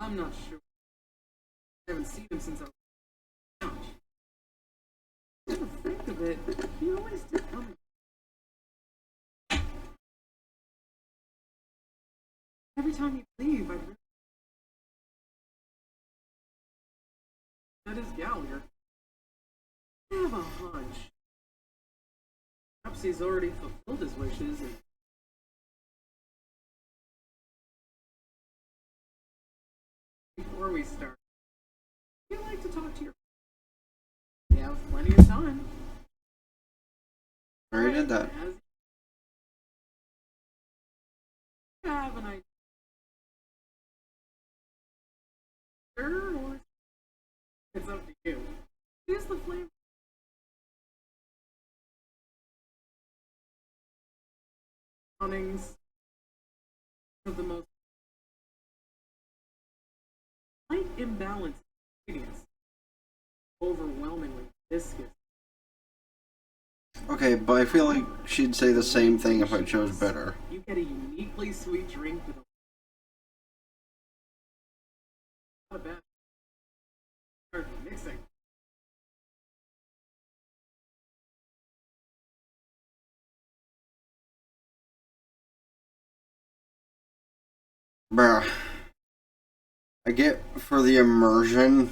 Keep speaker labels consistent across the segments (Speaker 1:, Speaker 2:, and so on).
Speaker 1: I'm not sure. I haven't seen him since I was on the couch. Come to think of it, he always did come. Every time he'd leave, I'd really... That is Gallagher. I have a hunch. Perhaps he's already fulfilled his wishes and... Before we start, would you like to talk to your... We have plenty of time.
Speaker 2: I already did that.
Speaker 1: Have an idea. Sure, or... It's up to you. Use the flavor. Runnings of the most slight imbalance ingredients, overwhelmingly viscous.
Speaker 2: Okay, but I feel like she'd say the same thing if I chose bitter.
Speaker 1: You get a uniquely sweet drink with a... Not a bad... Start mixing.
Speaker 2: Bruh. I get for the immersion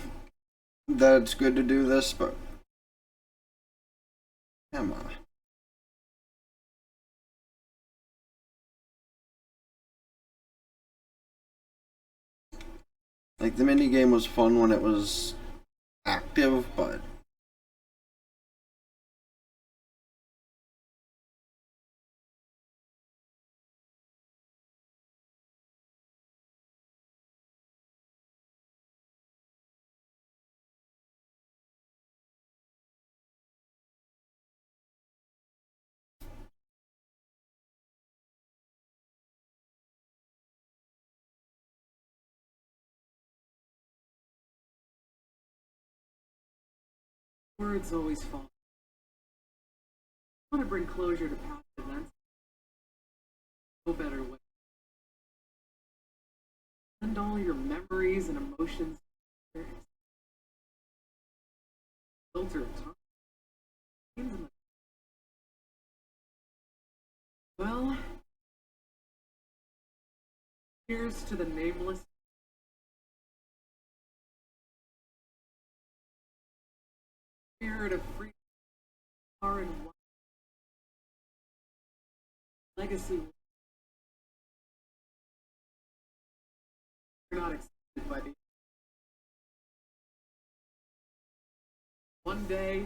Speaker 2: that it's good to do this, but... Come on. Like, the minigame was fun when it was active, but...
Speaker 1: Words always fall. I want to bring closure to past events. No better way. Send all your memories and emotions. Filter of time. Well, here's to the nameless. Spirit of free far and wide. Legacy. You're not accepted by the... One day,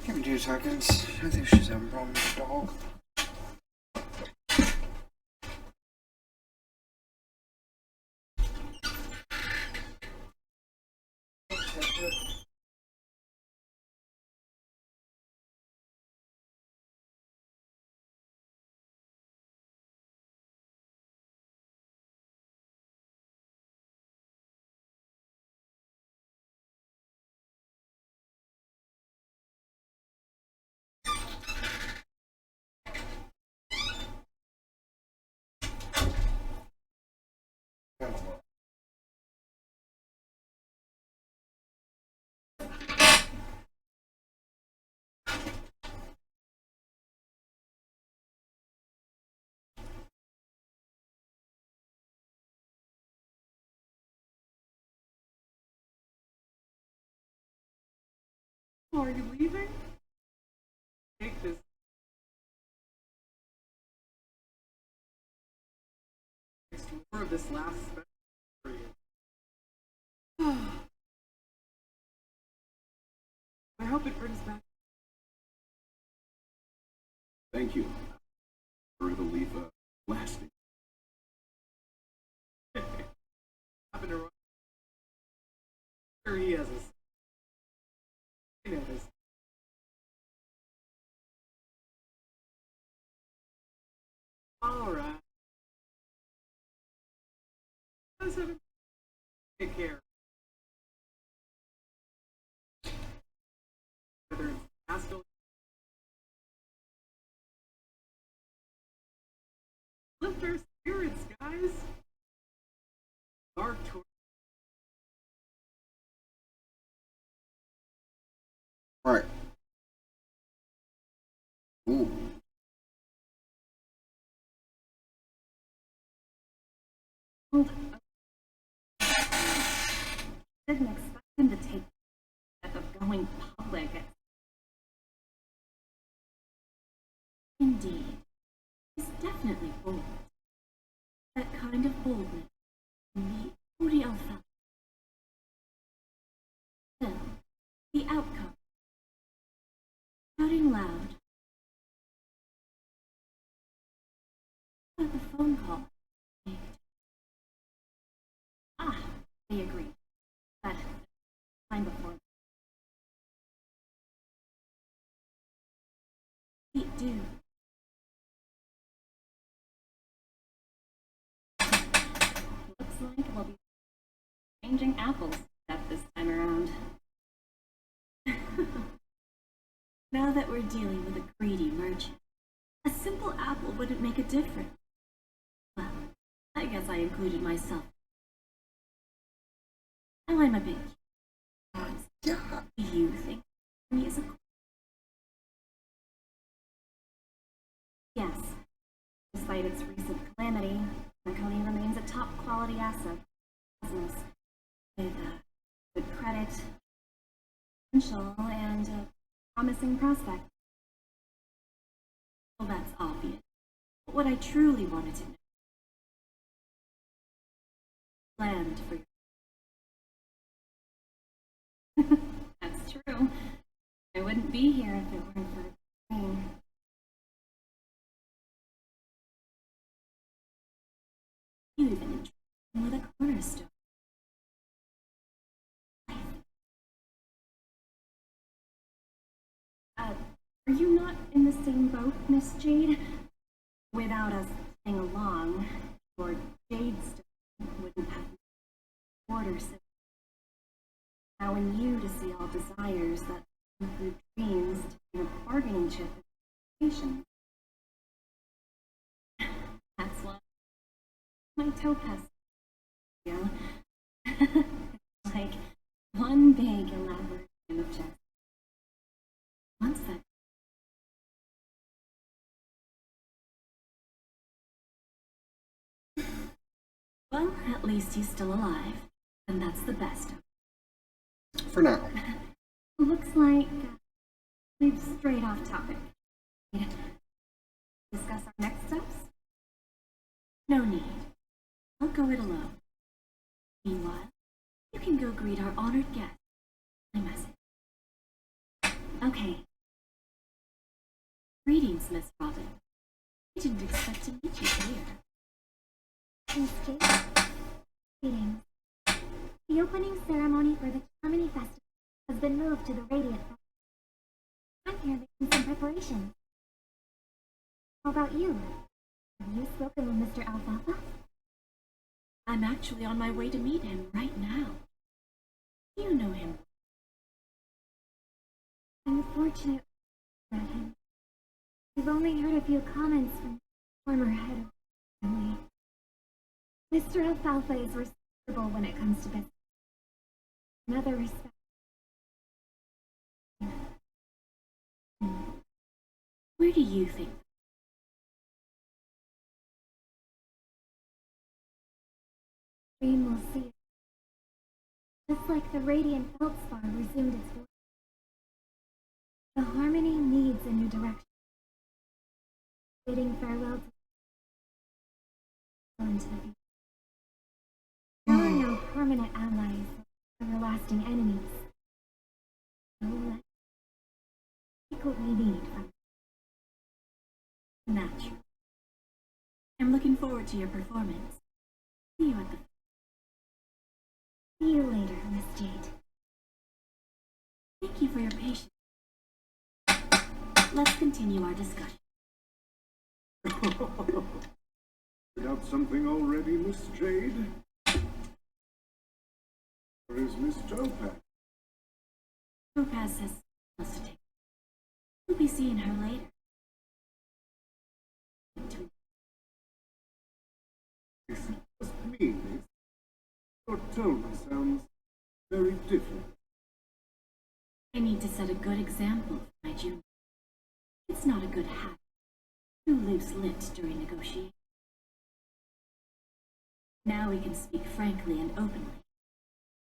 Speaker 2: Give me 2 seconds. I think she's having a problem with the dog.
Speaker 1: oh, are you leaving? Take this. More of this last special for you. I hope it brings back.
Speaker 3: Thank you for
Speaker 1: sure he has I know this. Alright. Let's have him take care. Whether it's Aston. Lift our spirits, guys. Dark tour.
Speaker 2: Right. Ooh.
Speaker 3: Didn't expect him to take the step of going public. Indeed, he's definitely bold. That kind of boldness can be ODL felt. Still, the outcome. Shouting loud. About the phone call. Ah, they agreed. But time before. Pete do. Looks like we'll be changing apples at this time around. Now that we're dealing with a greedy merchant, a simple apple wouldn't make a difference. Well, I guess I included myself. Now I'm a bit.
Speaker 2: Yeah.
Speaker 3: Do you think me is a Yes. Despite its recent calamity, Macaulay remains a top quality asset business with good credit, potential, and a promising prospect. Well, that's obvious. But what I truly wanted to know planned for your That's true. I wouldn't be here if it weren't for pain. You even intrigued me with a cornerstone. Are you not in the same boat, Miss Jade? Without us playing along, your Jadestone wouldn't have orders. Allowing you to see all desires that come through dreams to be a bargaining chip in education. That's what my topaz. Yeah. It's like one big elaborate game of chess. Once that well, at least he's still alive, and that's the best.
Speaker 2: For now.
Speaker 3: Looks like we've strayed off topic. Discuss our next steps? No need. I'll go it alone. Meanwhile, you can go greet our honored guest. My message. Okay. Greetings, Miss Robin. I didn't expect to meet you here.
Speaker 4: Miss Jade. Greetings. The opening ceremony for the Harmony Festival has been moved to the Radiant Festival. I'm here making some preparations. How about you? Have you spoken with Mr. Alfalfa?
Speaker 3: I'm actually on my way to meet him right now. You know him.
Speaker 4: I'm fortunate about him. We've only heard a few comments from the former head of the family. Mr. Alfalfa is responsible when it comes to business. Another respect.
Speaker 3: Where do you think?
Speaker 4: Dream will see it. Just like the Radiant Feldspar resumed its work. The Harmony needs a new direction. Bidding farewell to into the future. There are no permanent allies or everlasting enemies. So let's take what we need from
Speaker 3: Natural. I'm looking forward to your performance. See you at the
Speaker 4: See you later, Miss Jade.
Speaker 3: for your patience. Let's continue our discussion.
Speaker 5: Got something already, Miss Jade? Where is Miss Topaz?
Speaker 3: Topaz says us to take. We'll be seeing her later.
Speaker 5: Is it just me, Miss? Your tone sounds very different.
Speaker 3: I need to set a good example for my junior. It's not a good habit. Too loose-lipped during negotiations. Now we can speak frankly and openly.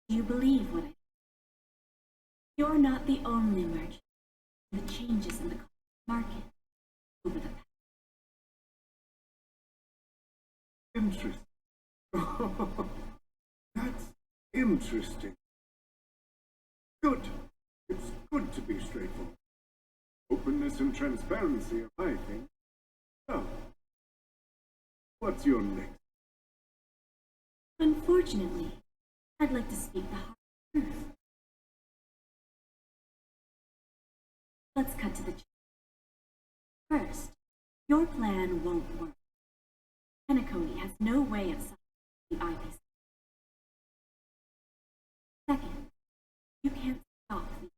Speaker 3: Do you believe what I say? You're not the only merchant in the changes in the market over the past.
Speaker 5: Interesting. That's interesting. Good. It's good to be straightforward. Openness and transparency are my thing. Oh. What's your next?
Speaker 3: Unfortunately, I'd like to speak the hard truth. Let's cut to the chase. First, your plan won't work. Penacony has no way of stopping the IPC. Second, you can't stop the...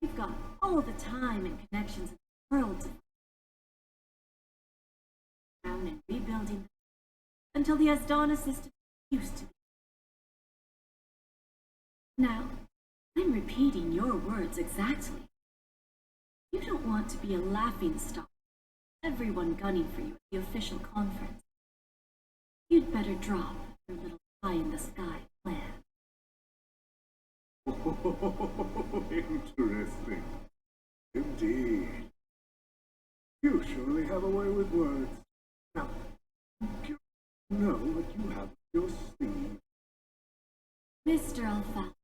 Speaker 3: We've got all the time and connections in the world to down and rebuilding until the Asdana system used to be. Now, I'm repeating your words exactly. You don't want to be a laughingstock, everyone gunning for you at the official conference. You'd better drop your little pie-in-the-sky plan.
Speaker 5: Oh, interesting. Indeed. You surely have a way with words. Now, I'm curious to know what you have up your sleeve.
Speaker 3: Mr. Alfalfa,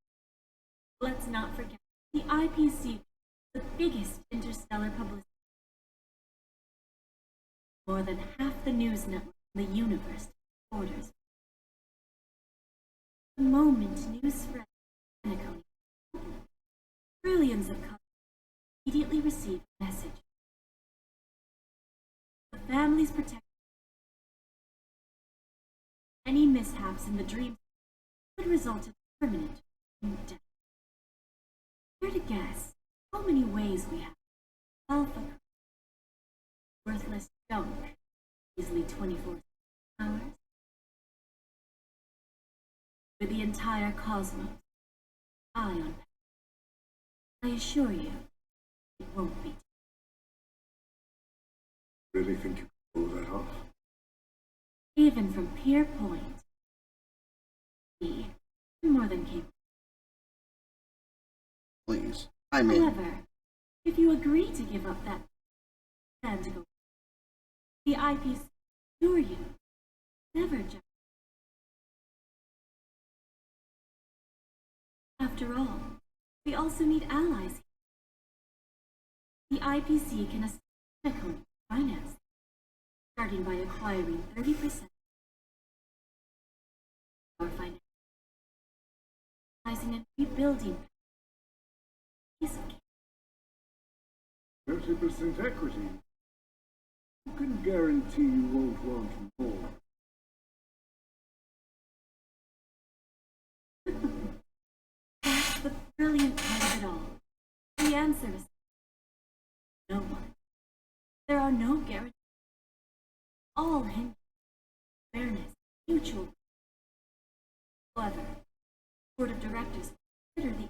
Speaker 3: let's not forget the IPC, the biggest interstellar publicity. More than half the news network in the universe orders. The moment news spread in Penacony, trillions of couples immediately receive a message. The families protected. Any mishaps in the dream could result in permanent death. Care to guess how many ways we have alpha worthless junk, easily 24 hours, with the entire cosmos eye on. I assure you, it won't be.
Speaker 5: Really think you can pull that off?
Speaker 3: Even from peer point, we are more than capable.
Speaker 2: Please. I mean,
Speaker 3: However, if you agree to give up that plan to go, the IPC assure you never judge. After all, we also need allies. The IPC can assist Penacony finance, starting by acquiring 30% of our finance, and rebuilding piece of cake.
Speaker 5: 30% equity. Who can guarantee you won't want more?
Speaker 3: That's the brilliant part of it all. The answer is no one. There are no guarantees. All hinge on fairness, mutual. However, the board of directors consider the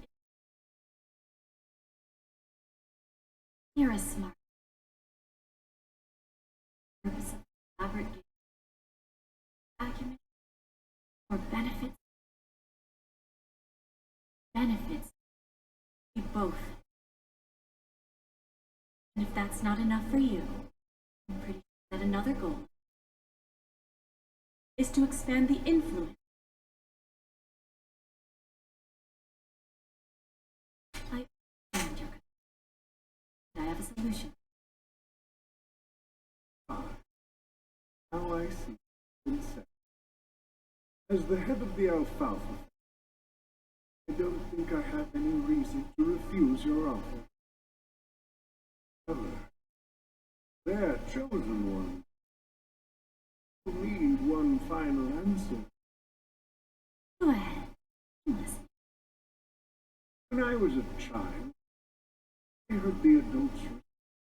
Speaker 3: you're a smart purpose of elaborate acumen or benefits. We both. And if that's not enough for you, I'm pretty sure that another goal is to expand the influence. I understand your concern. I have a solution.
Speaker 5: Ah, now I see. Consent. As the head of the Alfalfa, I don't think I have any reason to refuse your offer. However, their chosen one will need one final answer.
Speaker 3: Go ahead. Listen.
Speaker 5: When I was a child, I heard the adults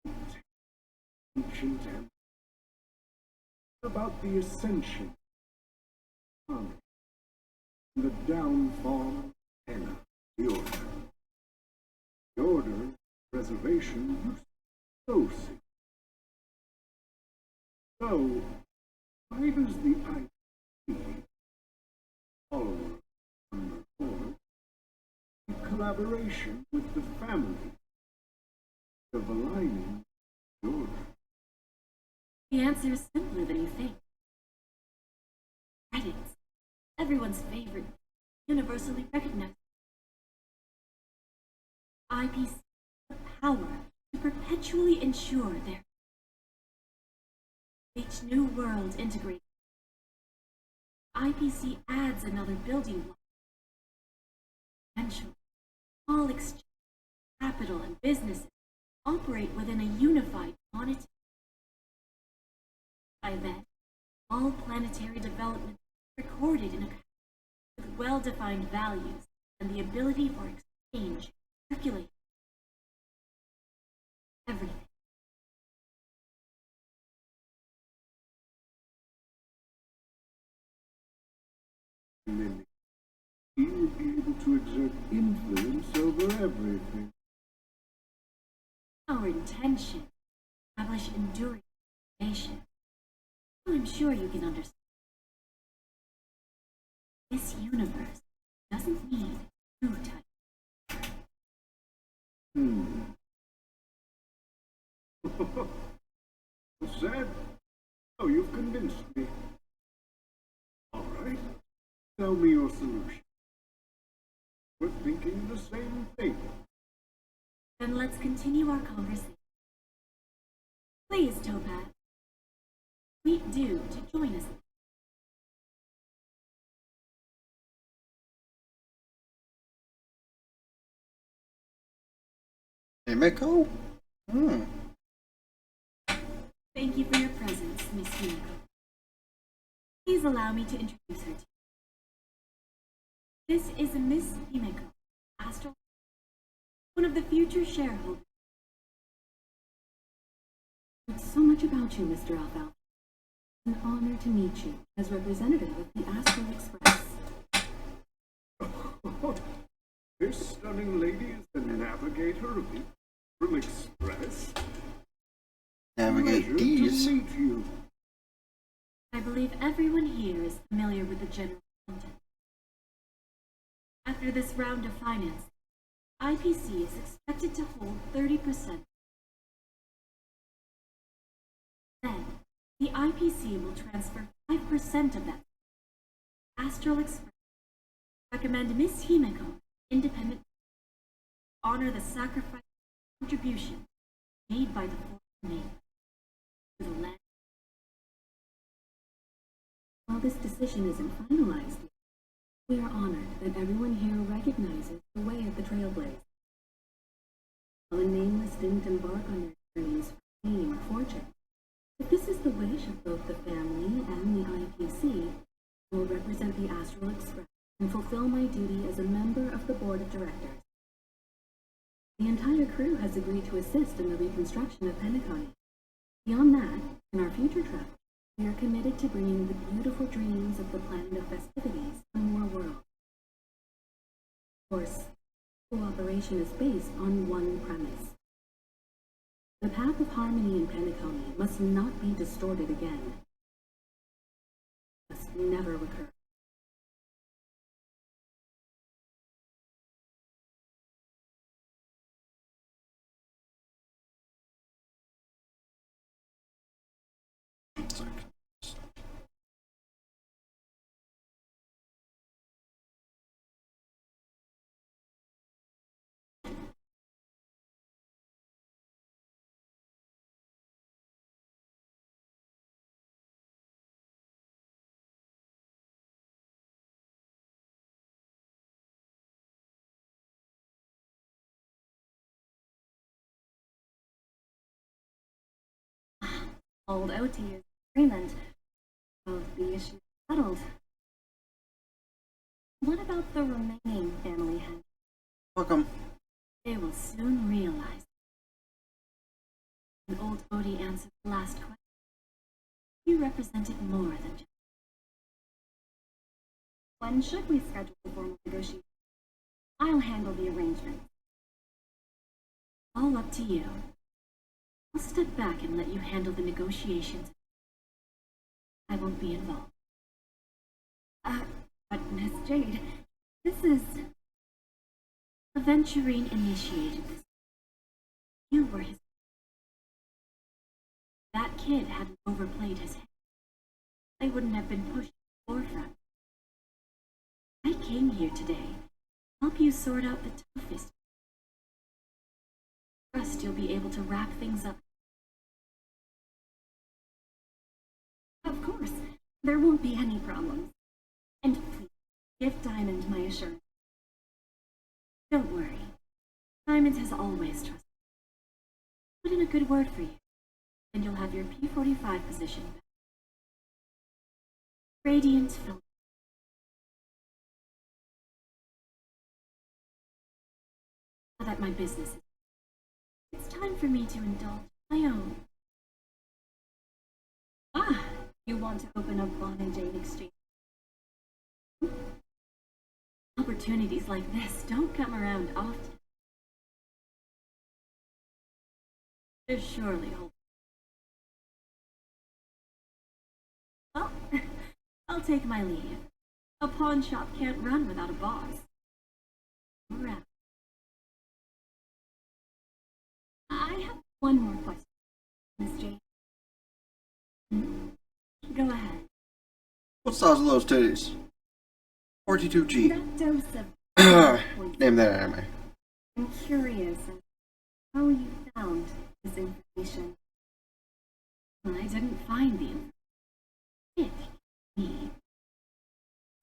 Speaker 5: recite ancient and about the ascension of the downfall of Anna, the Order. The Order reservation used to be so sick. So, why does the IP, follower number 4, in collaboration with the family of aligning the Order?
Speaker 3: The answer is simpler than you think. Credits. Everyone's favorite. Universally recognized. IPC the power to perpetually ensure their each new world integrated. IPC adds another building block. Eventually, all exchange, capital, and businesses operate within a unified monetary. By then, all planetary development is recorded in a with well-defined values and the ability for exchange, circulation, everything.
Speaker 5: And then he would be able to exert influence over everything.
Speaker 3: Our intention, establish enduring nation. I'm sure you can understand. This universe doesn't need two types.
Speaker 5: What's that? Oh, you've convinced me. All right. Tell me your solution. We're thinking the same thing.
Speaker 3: Then let's continue our conversation. Please, Topaz. Sweet Dew to join us.
Speaker 2: Himiko?
Speaker 3: Thank you for your presence, Miss Himiko. Please allow me to introduce her to you. This is Miss Himiko, Astral, one of the future shareholders.
Speaker 6: Heard so much about you, Mr. Alfalfa. An honor to meet you as representative of the Astral Express.
Speaker 5: This stunning lady is the navigator of the Astral Express.
Speaker 2: Navigate
Speaker 5: Pleasure
Speaker 2: these.
Speaker 5: to meet you.
Speaker 3: I believe everyone here is familiar with the general content. After this round of financing, IPC is expected to hold 30%. Then, the IPC will transfer 5% of that. Astral Express recommend Miss Himiko independent honor the sacrifice contribution made by the foreign nation to the land.
Speaker 6: While this decision isn't finalized yet, we are honored that everyone here recognizes the way of the Trailblaze. While the nameless didn't embark on their journeys for fame or fortune, if this is the wish of both the family and the IPC, I will represent the Astral Express and fulfill my duty as a member of the board of directors. The entire crew has agreed to assist in the reconstruction of Penacony. Beyond that, in our future travel, we are committed to bringing the beautiful dreams of the planet of festivities to more worlds. Of course, cooperation is based on one premise. The path of harmony in Penacony must not be distorted again. Must never recur.
Speaker 3: called out to use agreement. So the issue settled. What about the remaining family heads?
Speaker 2: Welcome.
Speaker 6: They will soon realize. An old VOD answered the last question. You represented more than just.
Speaker 3: When should we schedule the formal negotiation? I'll handle the arrangements.
Speaker 6: All up to you. I'll step back and let you handle the negotiations. I won't be involved.
Speaker 3: But Miss Jade, this is...
Speaker 6: Aventurine initiated this. You were his. That kid hadn't overplayed his hand. They wouldn't have been pushed to the forefront. I came here today to help you sort out the toughest. Trust you'll be able to wrap things up.
Speaker 3: Of course, there won't be any problems. And please, give Diamond my assurance.
Speaker 6: Don't worry. Diamond has always trusted. Put in a good word for you, and you'll have your P45 position back. Radiant Film. Now that my business is... It's time for me to indulge my own.
Speaker 3: Ah, you want to open up Bond and Jade exchange?
Speaker 6: Opportunities like this don't come around often. There's surely hope. Well, I'll take my leave. A pawn shop can't run without a boss. We're out.
Speaker 3: I have one more question, Miss Jade.
Speaker 6: Go ahead.
Speaker 2: What size are those titties? 42G.
Speaker 3: That dose of...
Speaker 2: Name that anime.
Speaker 3: I'm curious as to how you found this information.
Speaker 6: Well, I didn't find the information. It me.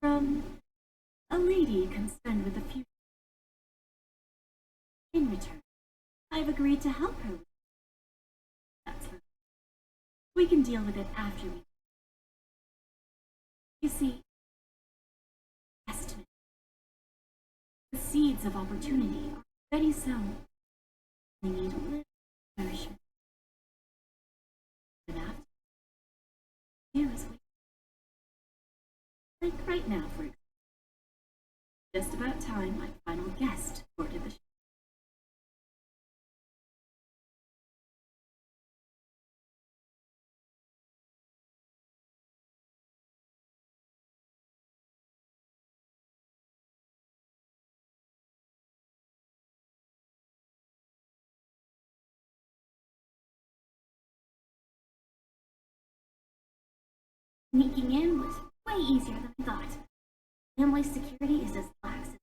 Speaker 6: From a lady concerned with the future. In return, I've agreed to help her. That's her. We can deal with it after we... You see, estimate. The seeds of opportunity are already sown. We need a little nourishment. And after, do as we... Like right now, for example. Just about time my final guest boarded the ship.
Speaker 4: Sneaking in was way easier than I thought. Family security is as lax as...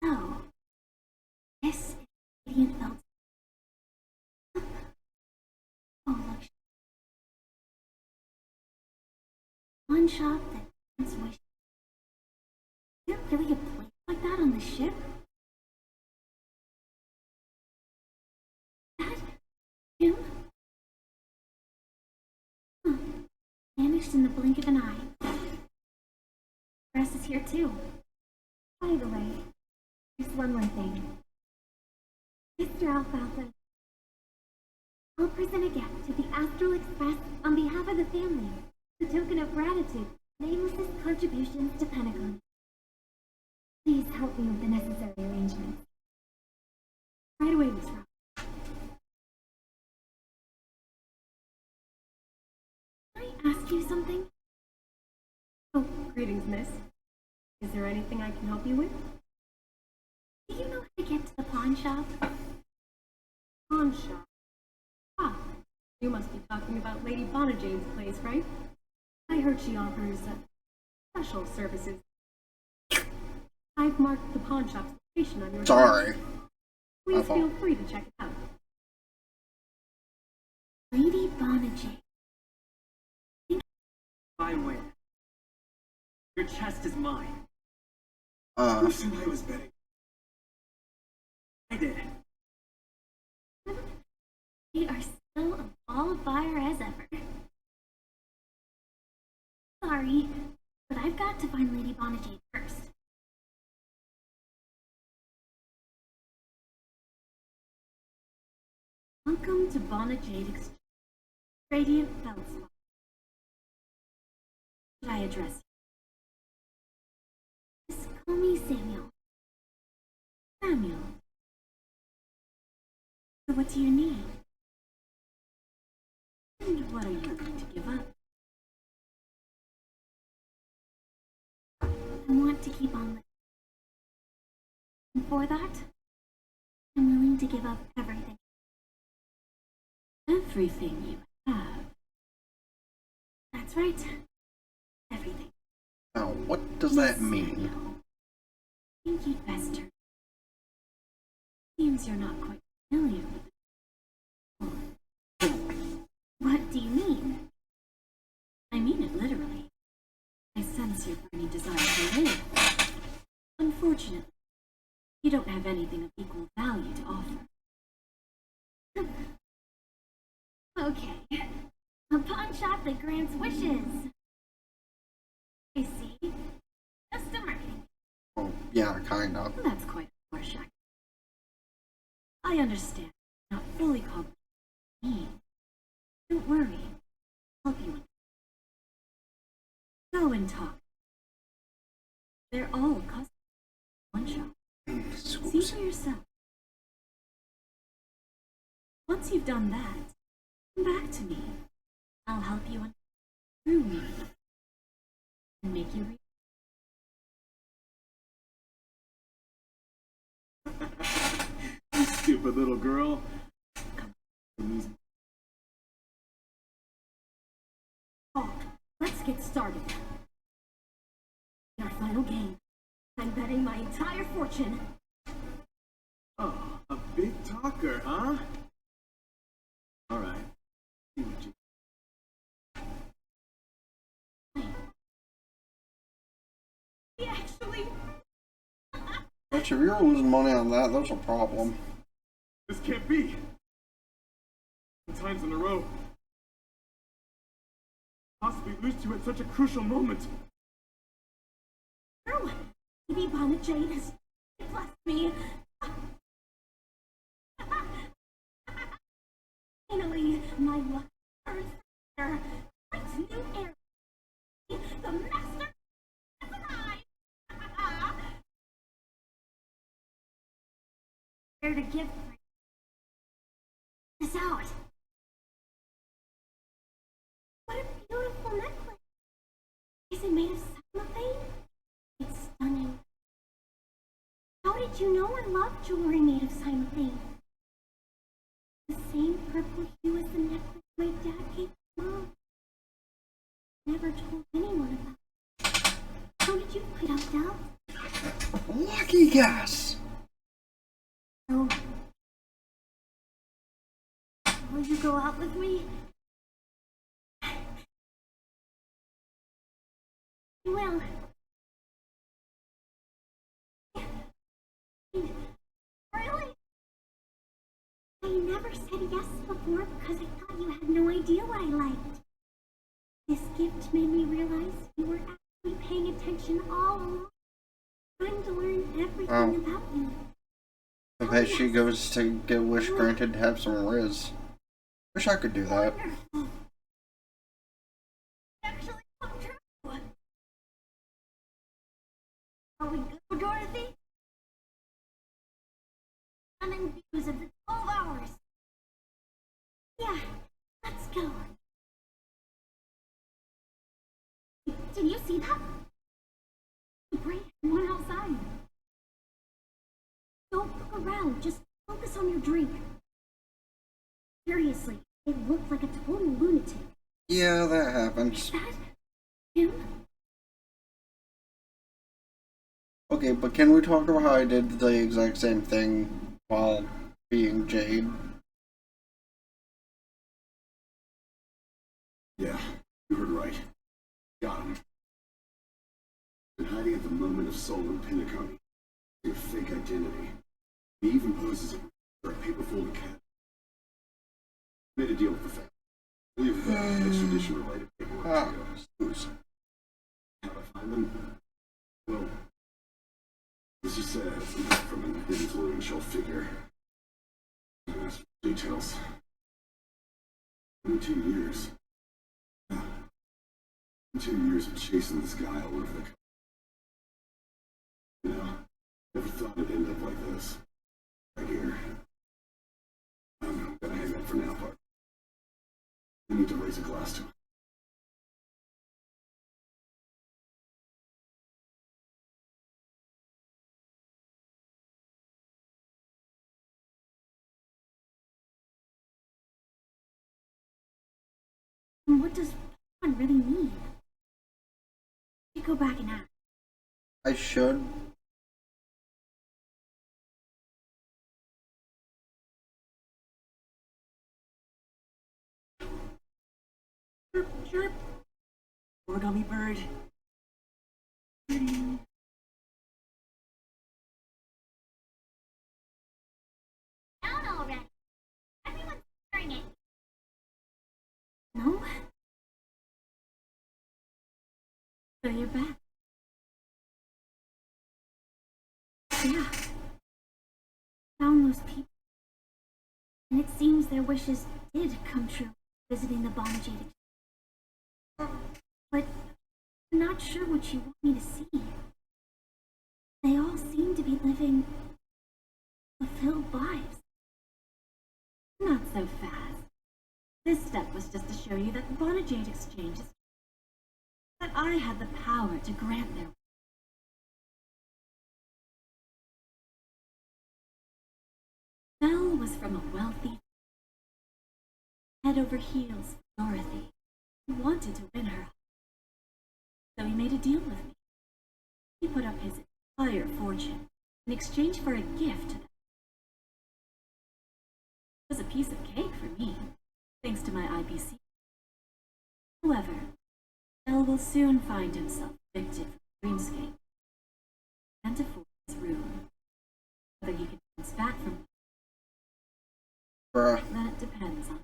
Speaker 4: Oh. This is Radiant Belt. Oh, look. One shop that grants wishes. Is there really a place like that on the ship? That? Him? Huh. Vanished in the blink of an eye. Press is here too. By the way, there's one more thing. Mr. Alfalfa, I'll present a gift to the Astral Express on behalf of the family, a token of gratitude, Nameless's contributions to Pentagon. Please help me with the necessary arrangements.
Speaker 3: Right away, Miss Rock.
Speaker 4: Can I ask you something?
Speaker 3: Oh, greetings, miss. Is there anything I can help you with?
Speaker 4: Do you know how to get to the pawn shop?
Speaker 3: Pawn shop. Ah, you must be talking about Lady Bonajane's place, right? I heard she offers special services. I've marked the pawn shop's location on your
Speaker 2: Sorry.
Speaker 3: Please
Speaker 2: My fault.
Speaker 3: feel free to check it out.
Speaker 4: Lady Bonajane.
Speaker 7: I win. Your chest is mine.
Speaker 2: Uh,
Speaker 5: Who said I was betting?
Speaker 7: I did.
Speaker 4: We are still a ball of fire as ever. Sorry, but I've got to find Lady Bonajade first.
Speaker 6: Welcome to Bonajade Exchange. Radiant Feldspar. Should I address you?
Speaker 4: Just call me Samuel.
Speaker 6: Samuel.
Speaker 4: So what do you need?
Speaker 6: And what are you going to give up?
Speaker 4: I want to keep on living. And for that, I'm willing to give up everything.
Speaker 6: Everything you have.
Speaker 4: That's right. Everything.
Speaker 2: Now, what does that mean?
Speaker 4: I think you'd best turn.
Speaker 6: Seems you're not quite familiar with it.
Speaker 4: What do you mean?
Speaker 6: I mean it literally. I sense your burning desire to live. Unfortunately, you don't have anything of equal value to offer.
Speaker 4: Okay. A pawn shop that grants wishes. I see. Just a marketing.
Speaker 2: Oh, yeah, kind of.
Speaker 6: That's quite a harsh act. I understand. Not fully comprehend me. Don't worry. I'll help you. Go and talk. They're all customers. One shop. See for yourself. Once you've done that, come back to me. I'll help you understand true meaning and make you
Speaker 5: You stupid little girl.
Speaker 6: Oh, let's get started. Our final game. I'm betting my entire fortune.
Speaker 5: Oh, a big talker, huh? Alright. See what you...
Speaker 6: Actually,
Speaker 2: But if you're losing money on that, there's a problem.
Speaker 5: This can't be! 10 times in a row. Possibly lose to you at such a crucial moment.
Speaker 4: Oh, Lady Bonajade has blessed me. Finally, my luck turns for It's new era. The master has arrived. Where to give this out? What a beautiful necklace. Is it made of cellophane? It's stunning. How did you know I love jewelry made of cellophane? The same purple hue as the necklace my dad gave Mom. Never told anyone about it. How did you find out, Del?
Speaker 2: Lucky guess!
Speaker 4: So, will you go out with me? I will. Really? I never said yes before because I thought you had no idea what I liked. This gift made me realize you were actually paying attention all along, trying to learn everything about you.
Speaker 2: I bet she goes to get a wish granted to have some Riz. Wish I could do that.
Speaker 4: Wonderful. Actually, come true. Are we good, Dorothy? Stunning views of the 12 hours. Yeah, let's go. Did you see that? The bright one outside. Don't look around, just focus on your drink. Seriously, it looked like a total lunatic.
Speaker 2: Yeah, that happens.
Speaker 4: Is that him?
Speaker 2: Okay, but can we talk about how I did the exact same thing while being Jade?
Speaker 5: Yeah, you heard right. Got him. Been hiding at the moment of Solon Pinnacle. Your fake identity. He even poses a paper folder cat. Made a deal with the family. Leave the extradition-related paperwork to you.
Speaker 2: Who's?
Speaker 5: How'd I find them? Well, as you said, from an influential figure. As for details. 22 years. 2 years of chasing this guy all over the country. You know, never thought it'd end up like this. Right here. I'm gonna hang up for now, but I need to raise a glass to him.
Speaker 4: And what does one really mean? You go back and ask.
Speaker 2: I should.
Speaker 7: Chirp, chirp. Origami bird.
Speaker 4: Down already. Everyone's staring at you.
Speaker 3: No? So you're back.
Speaker 4: Yeah. Found those people. And it seems their wishes did come true visiting the Bonajadic. But I'm not sure what you want me to see. They all seem to be living fulfilled lives.
Speaker 3: Not so fast. This step was just to show you that the Bonajade Exchange is that I had the power to grant their Belle was from a wealthy head over heels for Dorothy, who wanted to win her. So he made a deal with me. He put up his entire fortune in exchange for a gift to them. It was a piece of cake for me, thanks to my IPC. However, Belle will soon find himself evicted from Dreamscape. Can't afford his room. Whether he can bounce back from
Speaker 2: Bruh.
Speaker 3: that depends on.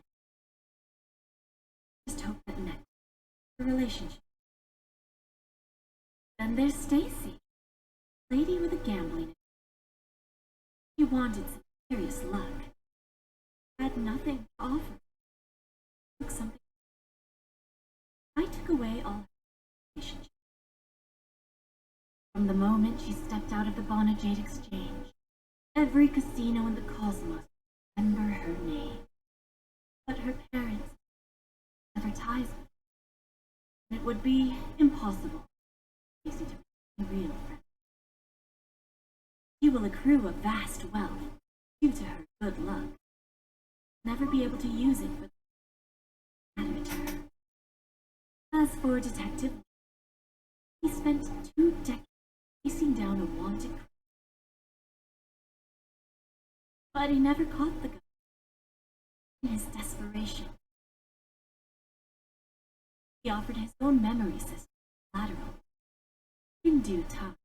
Speaker 3: Just hope that next the relationship. Then there's Stacy, lady with a gambling. She wanted some serious luck. Had nothing to offer. Took something. I took away all her relationship. From the moment she stepped out of the Bonajade Exchange, every casino in the cosmos remember her name. But her parents never ties with her. It would be impossible for Stacy to be a real friend. She will accrue a vast wealth due to her good luck. Never be able to use it for the matter to her. As for Detective, he spent 2 decades chasing down a wanted criminal. But he never caught the guy. In his desperation, he offered his own memory system collateral. In due time,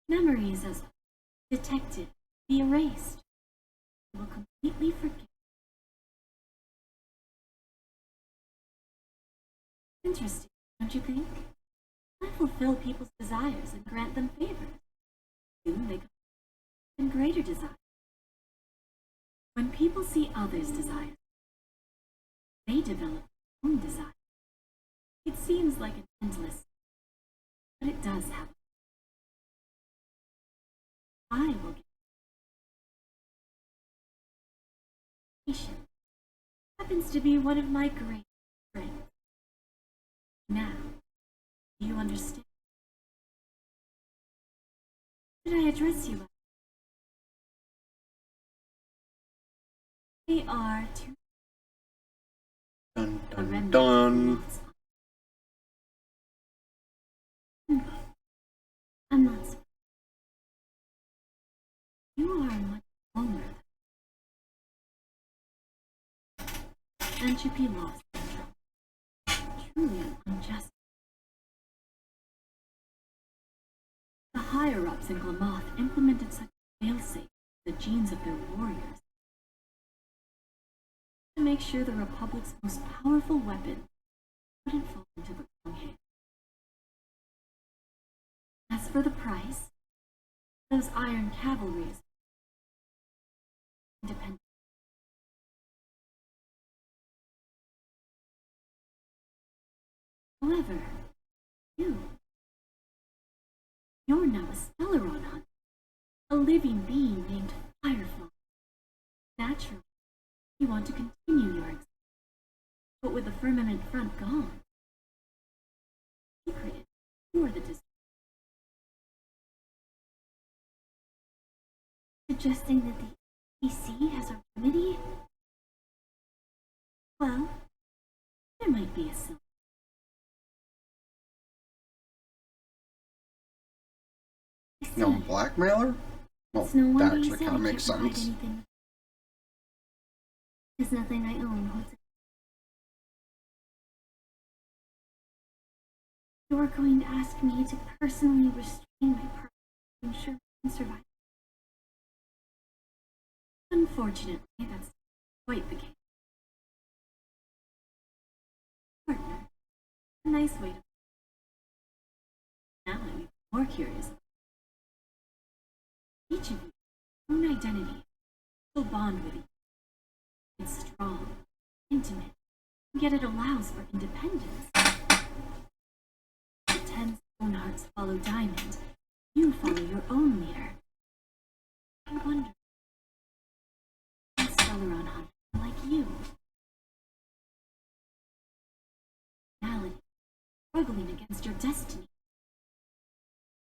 Speaker 3: memories as a detective be erased. He will completely forget. Interesting, don't you think? I fulfill people's desires and grant them favors. Soon they come in greater desires. When people see others' desires, they develop their own desire. It seems like an endless, but it does happen. I will get patient. Happens to be one of my great strengths. Now, do you understand? Should I address you? They are two
Speaker 2: Dun
Speaker 3: the
Speaker 2: dun
Speaker 3: remnants of
Speaker 2: dun.
Speaker 3: lots. I'm not surprised. You are much longer than entropy loss syndrome. Truly an unjust. The higher-ups in Glamoth implemented such failsafe the genes of their warriors.
Speaker 6: to make sure the Republic's most powerful weapon wouldn't fall into the wrong hands. As for the price, those iron cavalry is independent. However, you're now a Stellaron hunter, a living being named Firefly. Naturally, you want to continue your existence, but with the firmament front gone, secret is you're the district.
Speaker 4: Suggesting that the PC has a remedy?
Speaker 6: Well, there might be a silver.
Speaker 2: No blackmailer? Well,
Speaker 4: It's no
Speaker 2: that
Speaker 4: wonder you
Speaker 2: actually
Speaker 4: said
Speaker 2: kind of
Speaker 4: I
Speaker 2: makes
Speaker 4: can't provide
Speaker 2: sense.
Speaker 4: anything. There's nothing I own holds it. You're going to ask me to personally restrain my partner to ensure we can survive.
Speaker 6: Unfortunately, that's quite the case. Partner, a nice way to. Now I'm even more curious. Each of you, own identity, will bond with each other. It's strong, intimate, yet it allows for independence. The 10 Stonehearts follow Diamond. You follow your own leader. I wonder, a Stellaron hunter like you, reality, struggling against your destiny.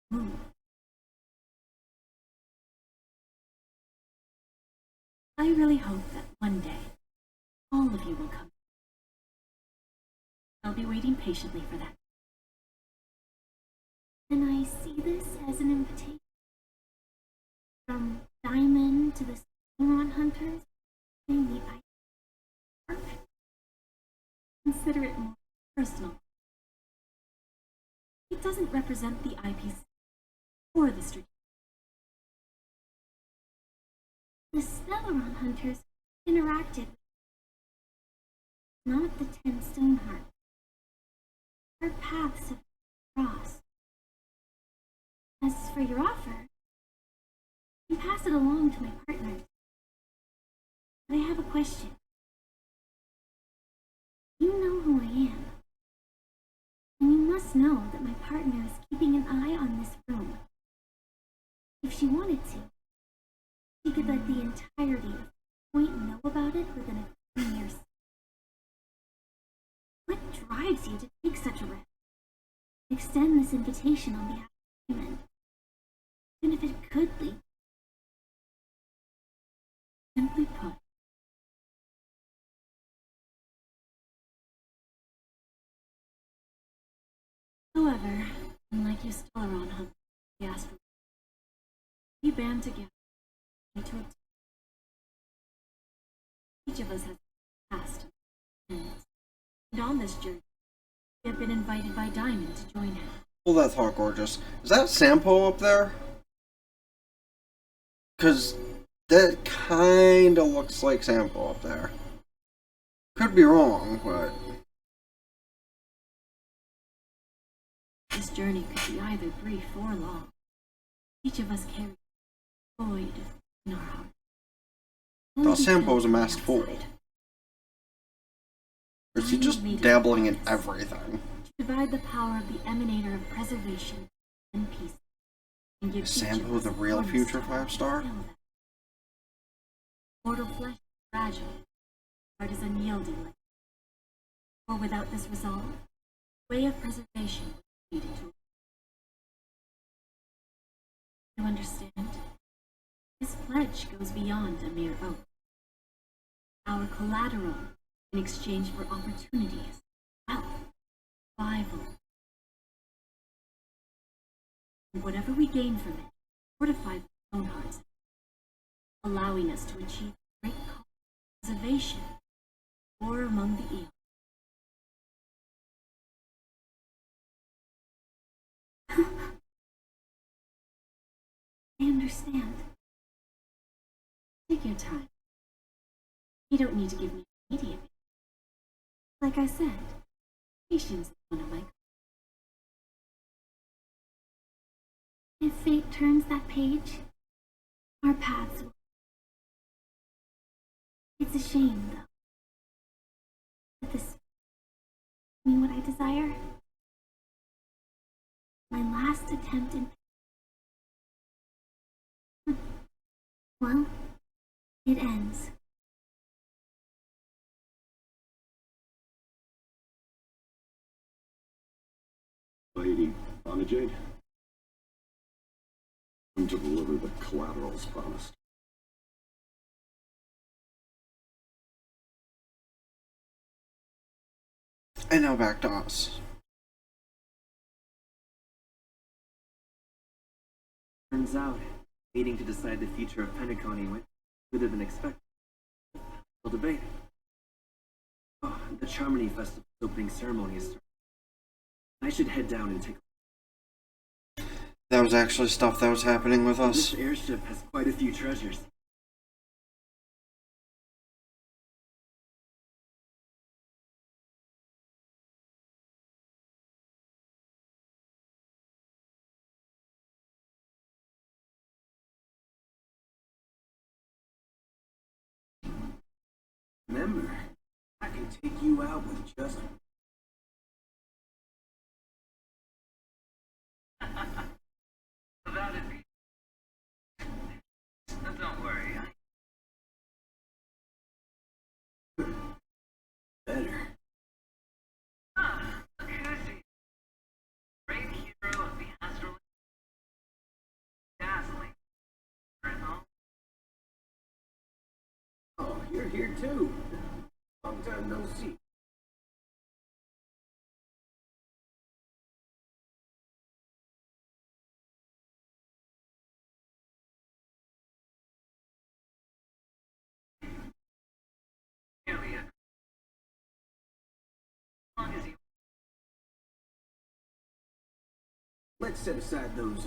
Speaker 6: Move. I really hope that one day, all of you will come. I'll be waiting patiently for that.
Speaker 4: Can I see this as an invitation? From Diamond to the Stellaron hunters? In the park?
Speaker 6: Consider it more personal. It doesn't represent the IPC or the strategic.
Speaker 4: The Stellaron hunters interacted with, not the 10 Stonehearts. Our paths have crossed. As for your offer, you pass it along to my partners. But I have a question. You know who I am. And you must know that my partner is keeping an eye on this room. If she wanted to, she could let the entirety of the point know about it within a few years. What drives you to take such a risk? Extend this invitation on behalf of women. Even if it could lead.
Speaker 6: Simply put, however, unlike you Stellaron hunters, the Astral, we band together to obtain. Each of us has a past and on this journey, we have been invited by Diamond to join him.
Speaker 2: Well, that's hot gorgeous. Is that Sampo up there? Because that kind of looks like Sampo up there. Could be wrong, but...
Speaker 6: This journey could be either brief or long. Each of us carries a void in our heart.
Speaker 2: I thought Sampo was a masked fool. Or is he just dabbling in everything?
Speaker 6: To divide the power of the emanator of preservation and peace. And give
Speaker 2: Is Sampo the real future 5-star?
Speaker 6: Mortal flesh is fragile. Heart is unyielding. For without this resolve, the way of preservation would lead into. You understand? This pledge goes beyond a mere oath. Our collateral in exchange for opportunities, wealth, survival. And whatever we gain from it, fortify our own hearts, allowing us to achieve great cause, preservation, or among the eons.
Speaker 4: I understand.
Speaker 6: Take your time. You don't need to give me
Speaker 3: immediate. Like I said,
Speaker 6: Patience is one of my.
Speaker 3: if fate turns that page, our paths will. It's a shame, though, that this me what I desire. My last attempt in. Well, it ends.
Speaker 5: Lady Bonajade, come to deliver the collaterals promised.
Speaker 2: And now back to us.
Speaker 7: Turns out, meeting to decide the future of Pentaconi went smoother than expected. We'll debate. Oh, the Charmony Festival's opening ceremony is starting. I should head down and take a look.
Speaker 2: That was actually stuff that was happening with us.
Speaker 7: This airship has quite a few treasures. Remember, I can take you out with just... That'd be... Don't worry. Better. Ah, look who's here. Great hero of the astral... Dazzling. Oh, you're here too. Long time no see. Nearly as long as you... Let's set aside those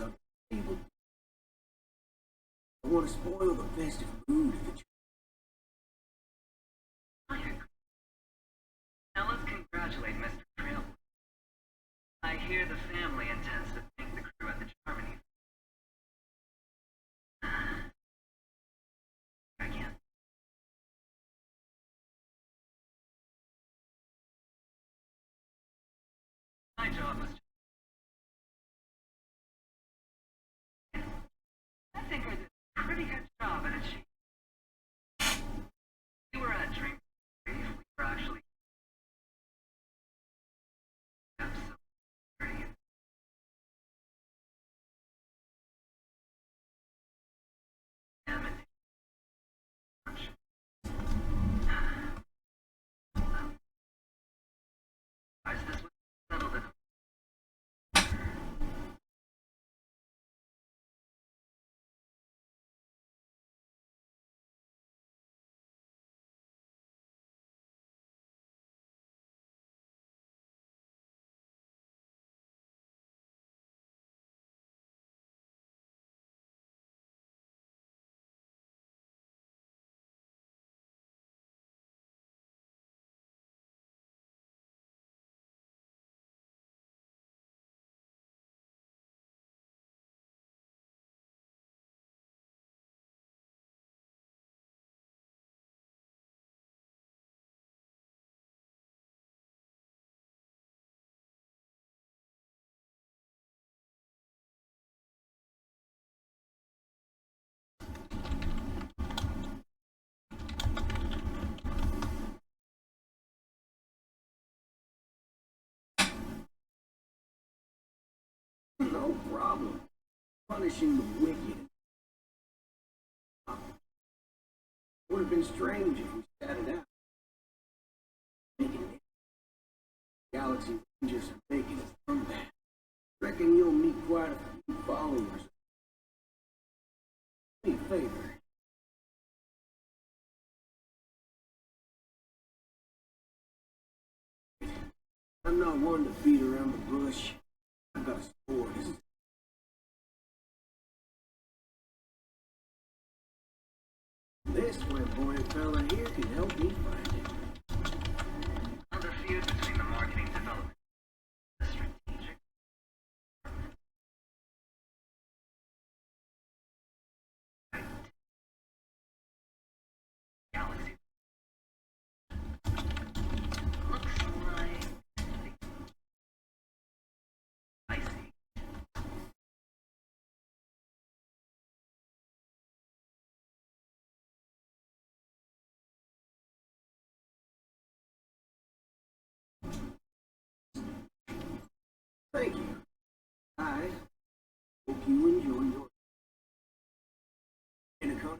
Speaker 7: unable. I want to spoil the festive mood of the... Now let's congratulate Mr. Trail. I hear the family intends to thank the crew at the Charmony. I can't. My job was... I think I did a pretty good job at it. We were at drink. We were actually... No problem. Punishing the wicked. Would have been strange if we sat it out. Making it. Galaxy Rangers are making us come back. Reckon you'll meet quite a few followers. Do me a favor. I'm not one to beat around the bush. I've got a sword. This flamboyant fella here can help me find it.
Speaker 5: Thank you. I hope you enjoy your Pinnacle.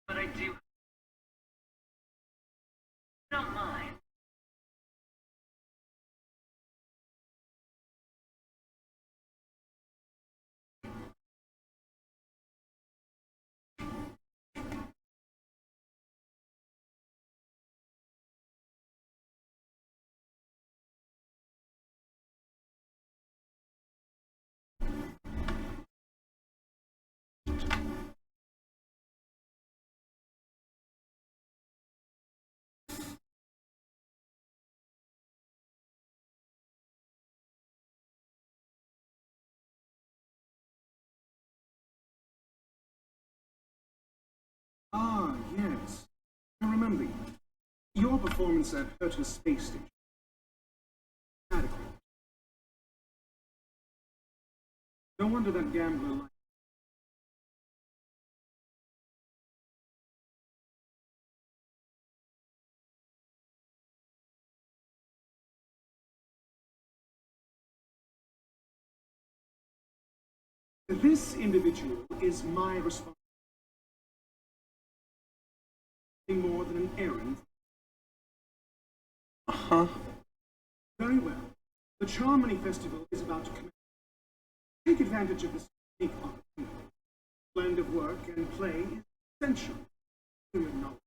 Speaker 7: But I do. Don't mind.
Speaker 5: Ah, yes. I remember you. Your performance at Herta's space station. Adequate. No wonder that gambler liked. This individual is my responsibility more than an errand.
Speaker 2: Huh?
Speaker 5: Very well. The Charmony Festival is about to commence. Take advantage of this unique opportunity. Blend of work and play is essential to your knowledge.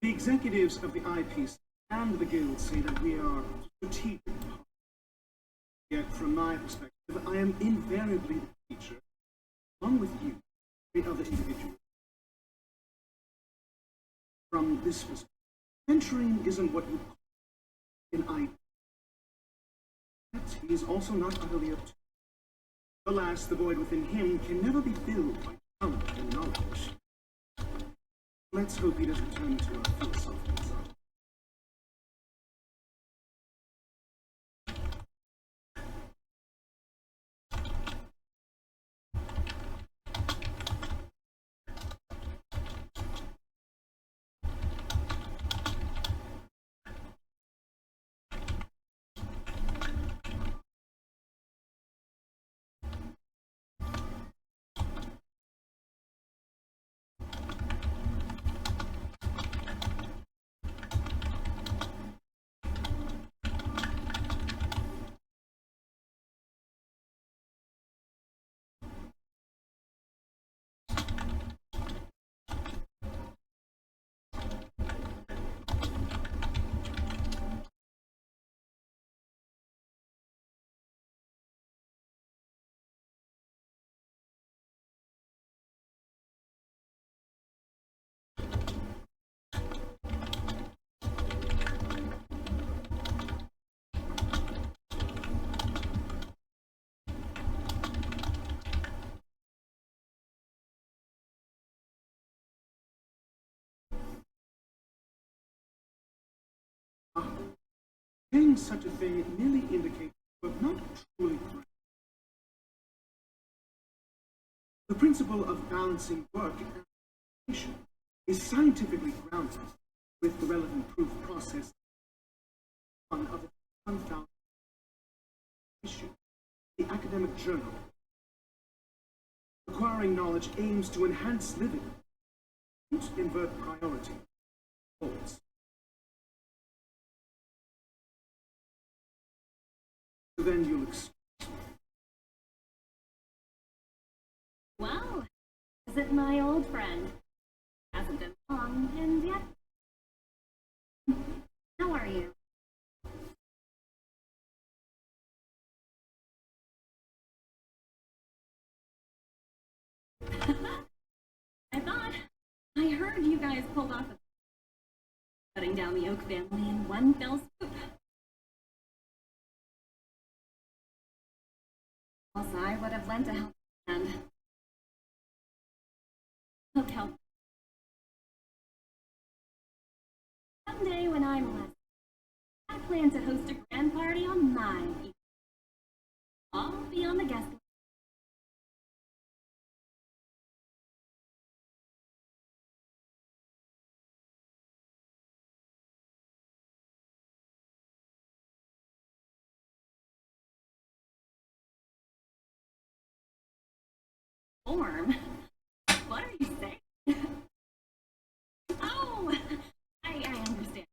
Speaker 5: The executives of the IPC and the Guild say that we are strategic partners. Yet, from my perspective, I am invariably the teacher, along with you, the other individuals. From this perspective, venturing isn't what you call an idea. Yet, he is also not utterly obtuse. Alas, the void within him can never be filled by talent and knowledge. Let's hope he doesn't turn into a philosophical zone. Saying such a thing merely indicates you have not truly grasped. The principle of balancing work and education is scientifically grounded with the relevant proof process one of the unfounded issue, the academic journal. Acquiring knowledge aims to enhance living, don't invert priority, goals. Then you'll
Speaker 3: Well, isn't my old friend? Hasn't been long, and yet. How are you? I thought. I heard you guys pulled off shutting down the Oak family in one fell swoop. Else I would have lent a helping hand. Look, help. Someday when I'm less, I plan to host a grand party on my evening. I'll be on the guest list. form. What are you saying? Oh, I understand.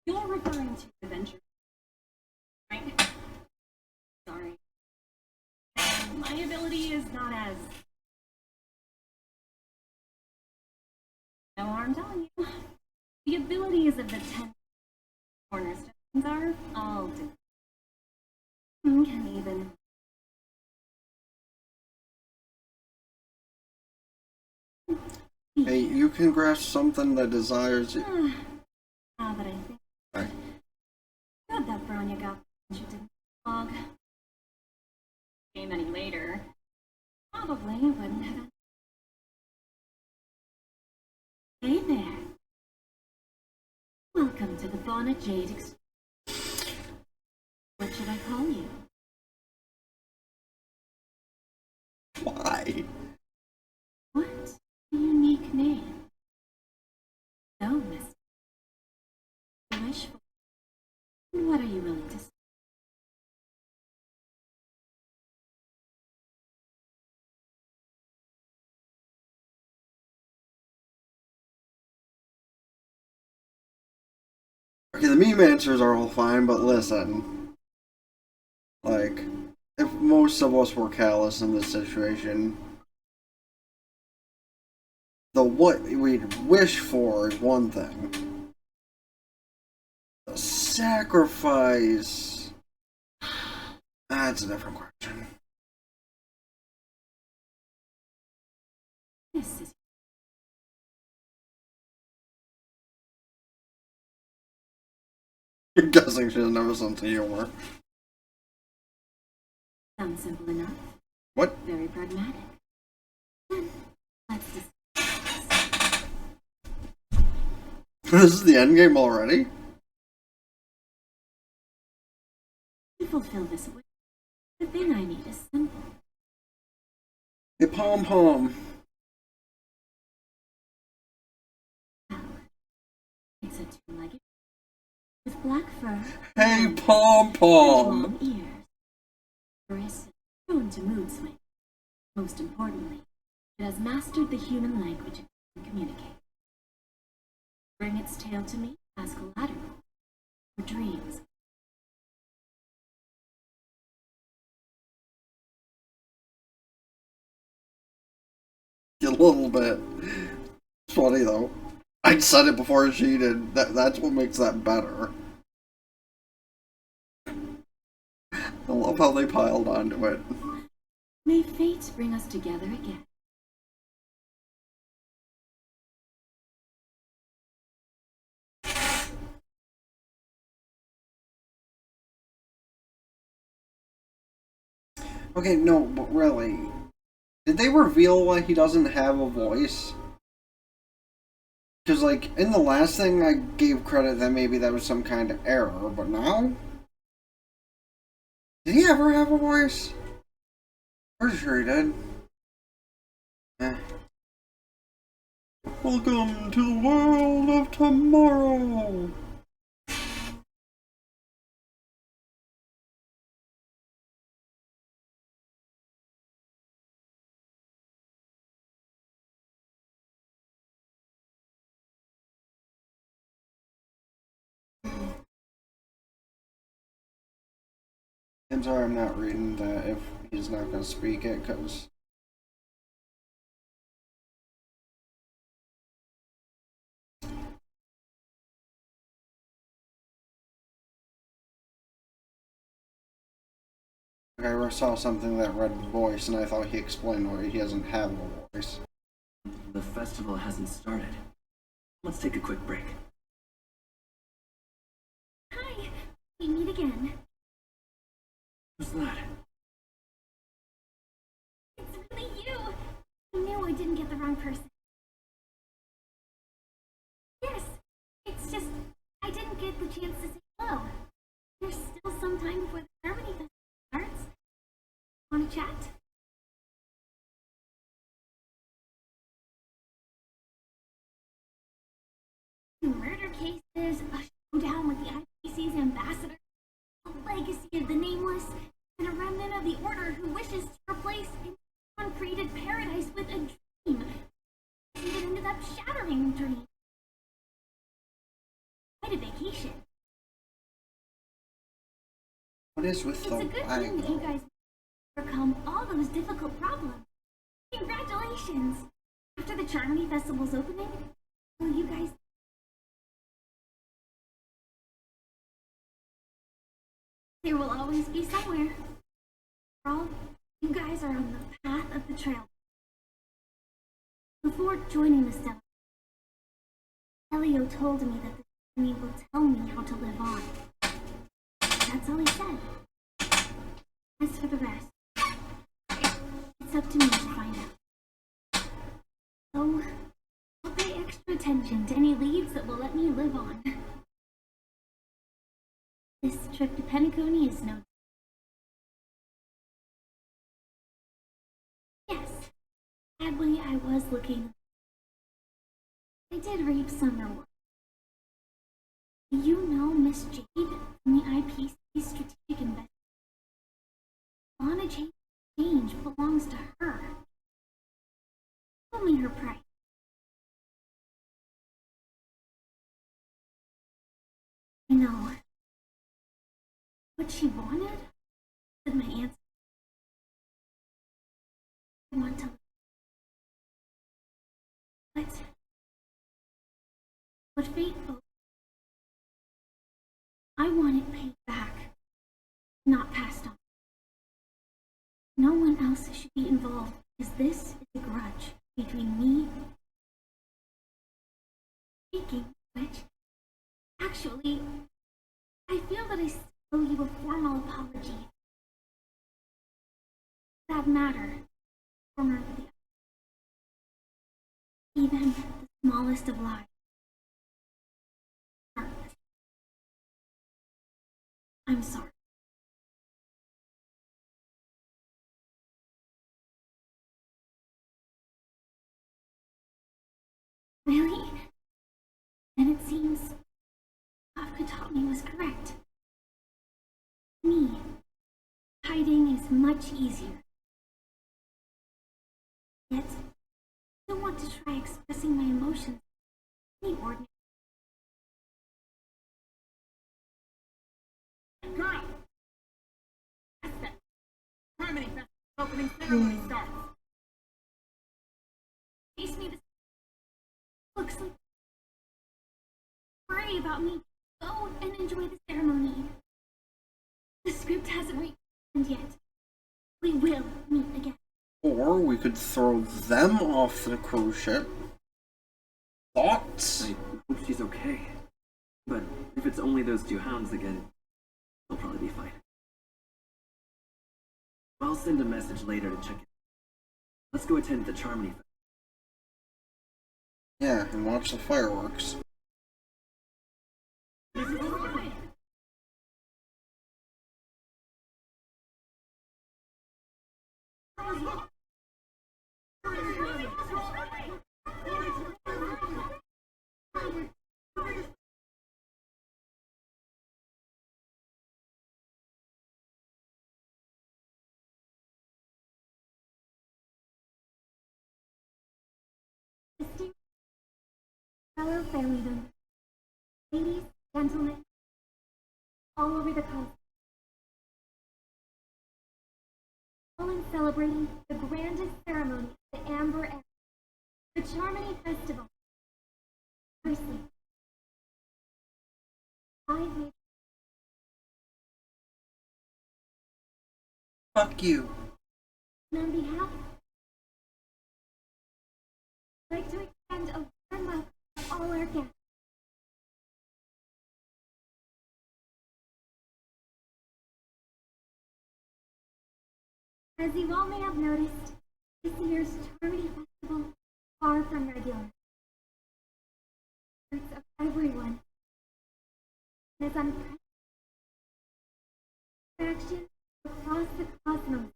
Speaker 3: You're referring to the venture, right? Sorry. My ability is not as... No harm telling you. The abilities of the 10 cornerstones are all different. Can even...
Speaker 2: Hey, you can grasp something that desires it.
Speaker 3: Now that I think...
Speaker 2: Right.
Speaker 3: Good that Bronya got what she didn't log. Came any later, probably wouldn't have... Hey there. Welcome to the Bonnet Jade Exchange. What should I call you?
Speaker 2: Why?
Speaker 3: What a unique name. So, miss. You wish for... And what are you willing to say?
Speaker 2: Okay, the meme answers are all fine, but listen. Like, if most of us were callous in this situation, the what we'd wish for is one thing. The sacrifice... That's a different question.
Speaker 3: This is...
Speaker 2: You're guessing she doesn't have a sense of humor.
Speaker 3: Sounds simple enough.
Speaker 2: What?
Speaker 3: Very pragmatic. Then, let's discuss.
Speaker 2: This is the endgame already?
Speaker 3: To fulfill this wish, the thing I need is simple.
Speaker 2: Hey, pom-pom.
Speaker 3: Well, it's a two-legged with black fur
Speaker 2: Hey,
Speaker 3: and
Speaker 2: pom-pom.
Speaker 3: long ears. Aggressive, prone to mood swings. Most importantly, it has mastered the human language and can communicate. Bring its tail to me as collateral for dreams.
Speaker 2: A little bit. It's funny though. I said it before she did. That's what makes that better. I love how they piled onto it.
Speaker 3: May fate bring us together again.
Speaker 2: Okay, no, but really. Did they reveal why he doesn't have a voice? Because, like, in the last thing I gave credit that maybe that was some kind of error, but now? Did he ever have a voice? Pretty sure he did. Eh. Welcome to the world of tomorrow! I'm sorry I'm not reading that if he's not going to speak it, because... I saw something that read voice, and I thought he explained why he doesn't have a voice.
Speaker 7: The festival hasn't started. Let's take a quick break.
Speaker 4: Hi, we meet again.
Speaker 7: Who's that?
Speaker 4: It's really you. I knew I didn't get the wrong person. Yes, it's just I didn't get the chance to say hello. There's still some time before the ceremony festival starts. Want to chat? Murder cases, a showdown with the IPC's ambassador, a legacy of the Nameless, and a remnant of the Order who wishes to replace an uncreated paradise a dream. It ended up shattering the dream. Quite a vacation.
Speaker 2: What is with
Speaker 4: It's
Speaker 2: the
Speaker 4: a good
Speaker 2: lag,
Speaker 4: thing that you
Speaker 2: though?
Speaker 4: guys overcome all those difficult problems. Congratulations! After the Charmony Festival's opening, will you guys... There will always be somewhere. All you guys are on the path of the trail. Before joining the Stellar, Elio told me that the journey will tell me how to live on. That's all he said. As for the rest, it's up to me to find out. So, I'll pay extra attention to any leads that will let me live on. This trip to Penacony is no... Yes, sadly I was looking. I did reap some reward. Do you know Miss Jade from the IPC Strategic Investment? Lana Change belongs to her. Tell me her price. I know. What she wanted? Said my answer. I want to... What fate owes. I want it paid back, not passed on. No one else should be involved, because this is a grudge between me. Speaking of which, actually, I feel that I still owe you a formal apology. That matter, former of the even the smallest of lies. I'm sorry. Really? Then it seems Kafka taught me was correct. Me, hiding is much easier. Yet, I don't want to try expressing my emotions any ordinary.
Speaker 1: Girl! That's that. Harmony Festival opening ceremony starts.
Speaker 4: Face me this looks like worry about me. Go and enjoy the ceremony. The script hasn't written yet. We will meet again.
Speaker 2: Or we could throw them off the cruise ship. Thoughts?
Speaker 7: I hope she's okay. But if it's only those two hounds again, they'll probably be fine. I'll send a message later to check it. Let's go attend the Charmony Festival.
Speaker 2: Yeah, and watch the fireworks.
Speaker 4: Distinguished fellow family members, ladies, gentlemen, all over the coast, all in celebrating the grandest ceremony of the Amber Era, the Charmony Festival. Firstly,
Speaker 2: Fuck you.
Speaker 4: on behalf, I'd like to extend a warm welcome to all our guests. As you all may have noticed, this year's Charmony Festival is far from regular. It's of everyone. It is unprecedented. Action across the cosmos.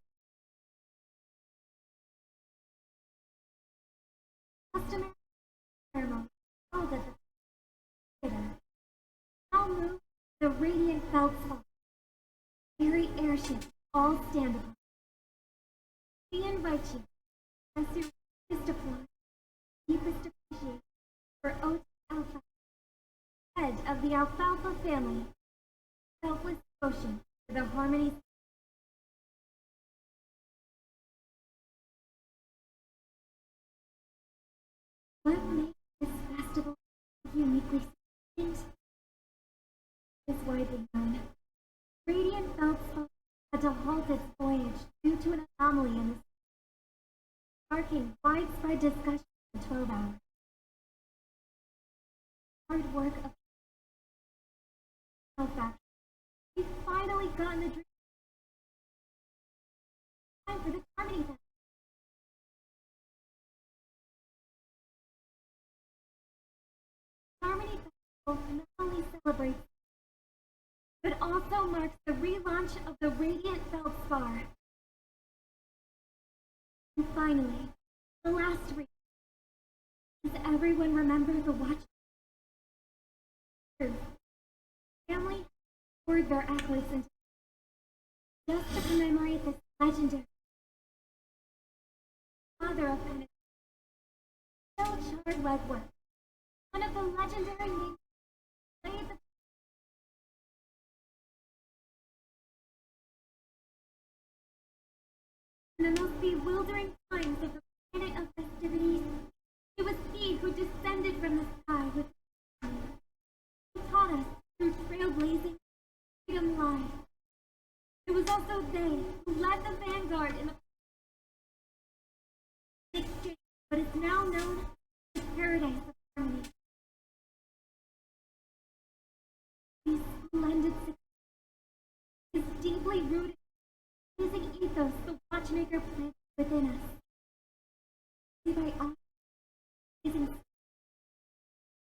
Speaker 4: Customary ceremony held at the theater. Now move the radiant feldspar. Very airship, all stand upon. We invite you, as your Deepest applause, deepest appreciation for Ot Alfalfa, head of the Alfalfa family. Selfless devotion to the harmonies. What makes this festival uniquely significant is widely known. Radiant Feldspar had to halt its voyage due to an anomaly in the sea, sparking widespread discussion for 12 hours. Hard work of factory. We've finally gotten the dream. Time for the Harmony Festival. Harmony Festival not only celebrates, but also marks the relaunch of the Radiant Feldspar. And finally, the last read. Does everyone remember the watch? Family poured their acolytes into just to commemorate this legendary father of penitence. Still charred Wentworth, one of the legendary names, played in the most bewildering times of the planet of festivities. It was he who descended from the sky with he taught us through trailblazing freedom lies. It was also they who led the vanguard in the exchange, what is now known as the Paradise of Harmony. These splendid successes is deeply rooted in the amazing ethos the Watchmaker planted within us. By all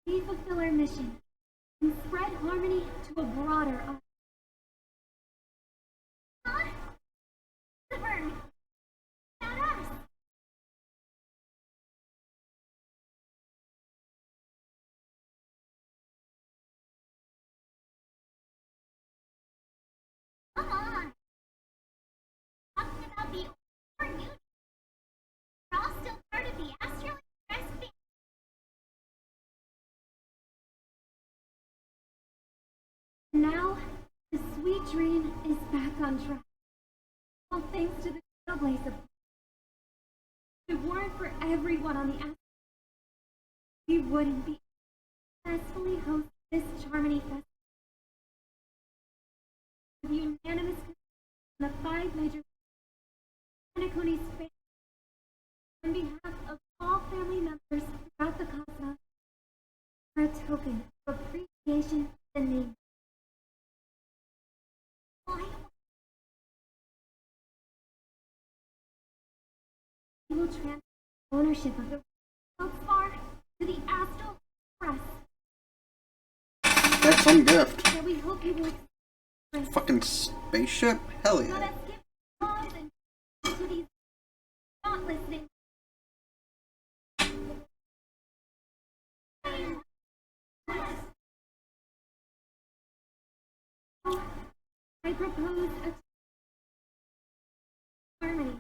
Speaker 4: we fulfill our mission and spread harmony to a broader audience. The burn! Not us! Come on! Talking about the old new. We're all still part of the Astral Express family. Now, the sweet dream is back on track. All thanks to the Trailblazer. If it weren't for everyone on the Astral, we wouldn't be successfully hosting this Charmony Festival. With unanimous consent from the 5 major Penacony's family, on behalf of all family members throughout the cosmos, for a token of appreciation to the name. We will transfer ownership of the Feldspar to the Astral Express.
Speaker 2: That's some gift.
Speaker 4: So we hope you will express.
Speaker 2: Fucking spaceship? Hell
Speaker 4: Let
Speaker 2: yeah.
Speaker 4: us give applause and to these not listening. I propose a harmony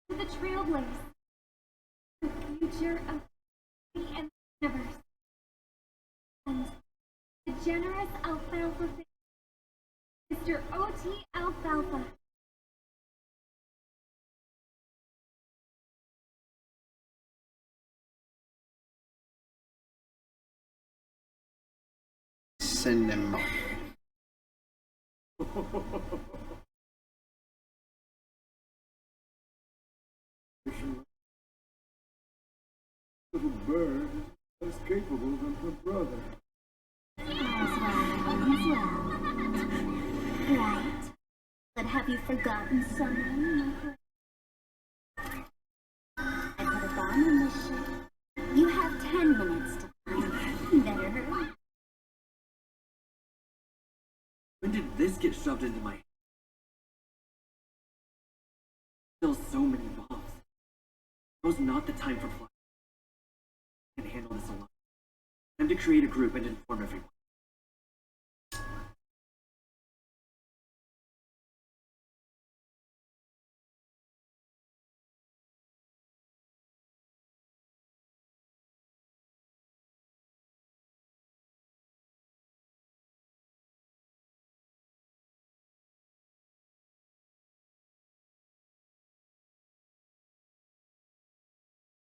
Speaker 4: to the Trailblaze, the future of the universe, and the generous Alfalfa family, Mr. O.T. Alfalfa.
Speaker 2: Cinema.
Speaker 5: Little bird is less capable than her brother.
Speaker 4: As well. Right. But have you forgotten someone? I put a bomb on this ship. You have 10 minutes to find it. Better hurry.
Speaker 7: When did this get shoved into my head? Still so many bombs. Now's not the time for flying. I can handle this alone. Time to create a group and inform everyone.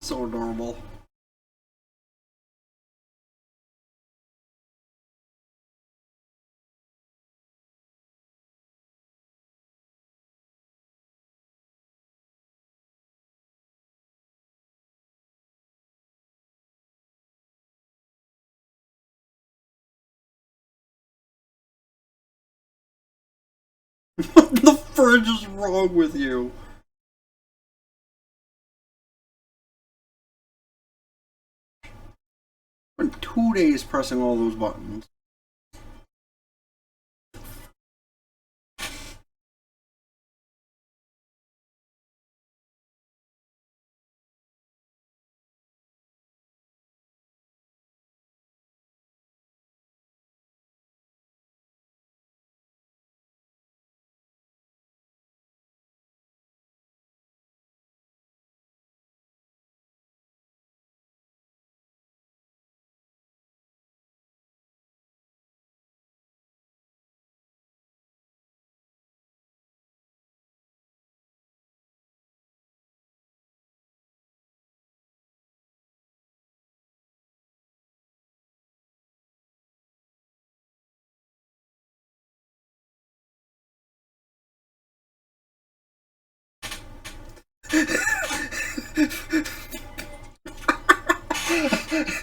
Speaker 2: So adorable. What the fridge is wrong with you? In 2 days pressing all those buttons.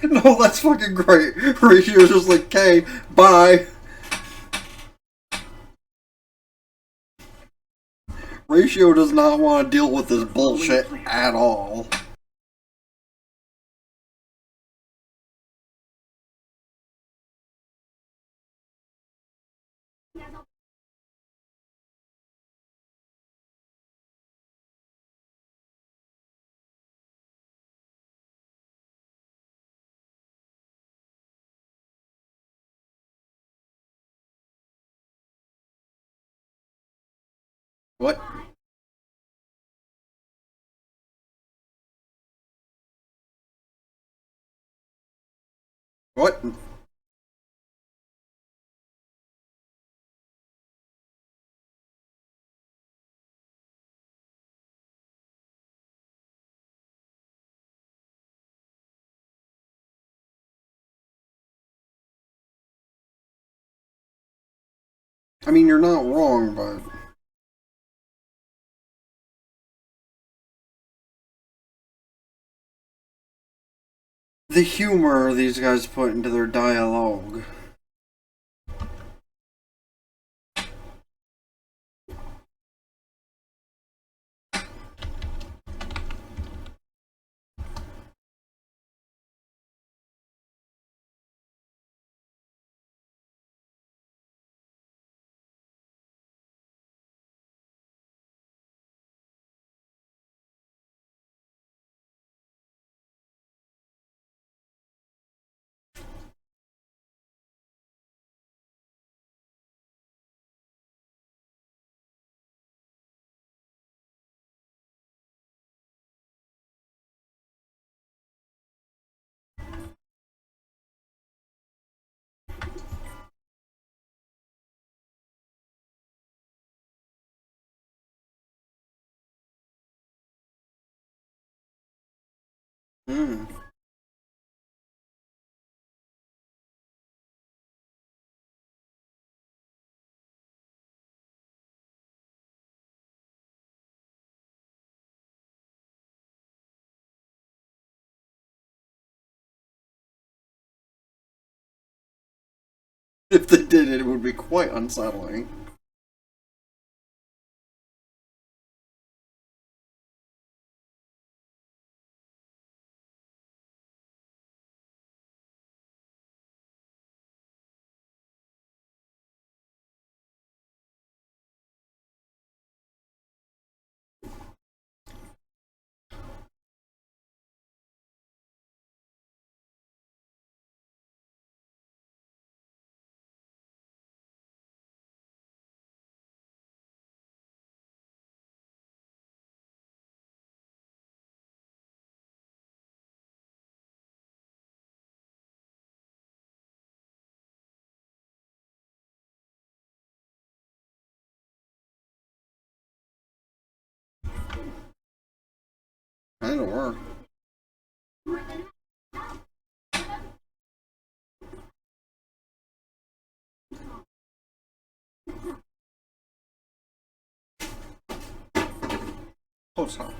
Speaker 2: No, that's fucking great. Ratio's just like, okay, bye. Ratio does not want to deal with this bullshit at all. What? What? I mean, you're not wrong, but... the humor these guys put into their dialogue. Hmm. If they did it, it would be quite unsettling. Kinda were. Close enough.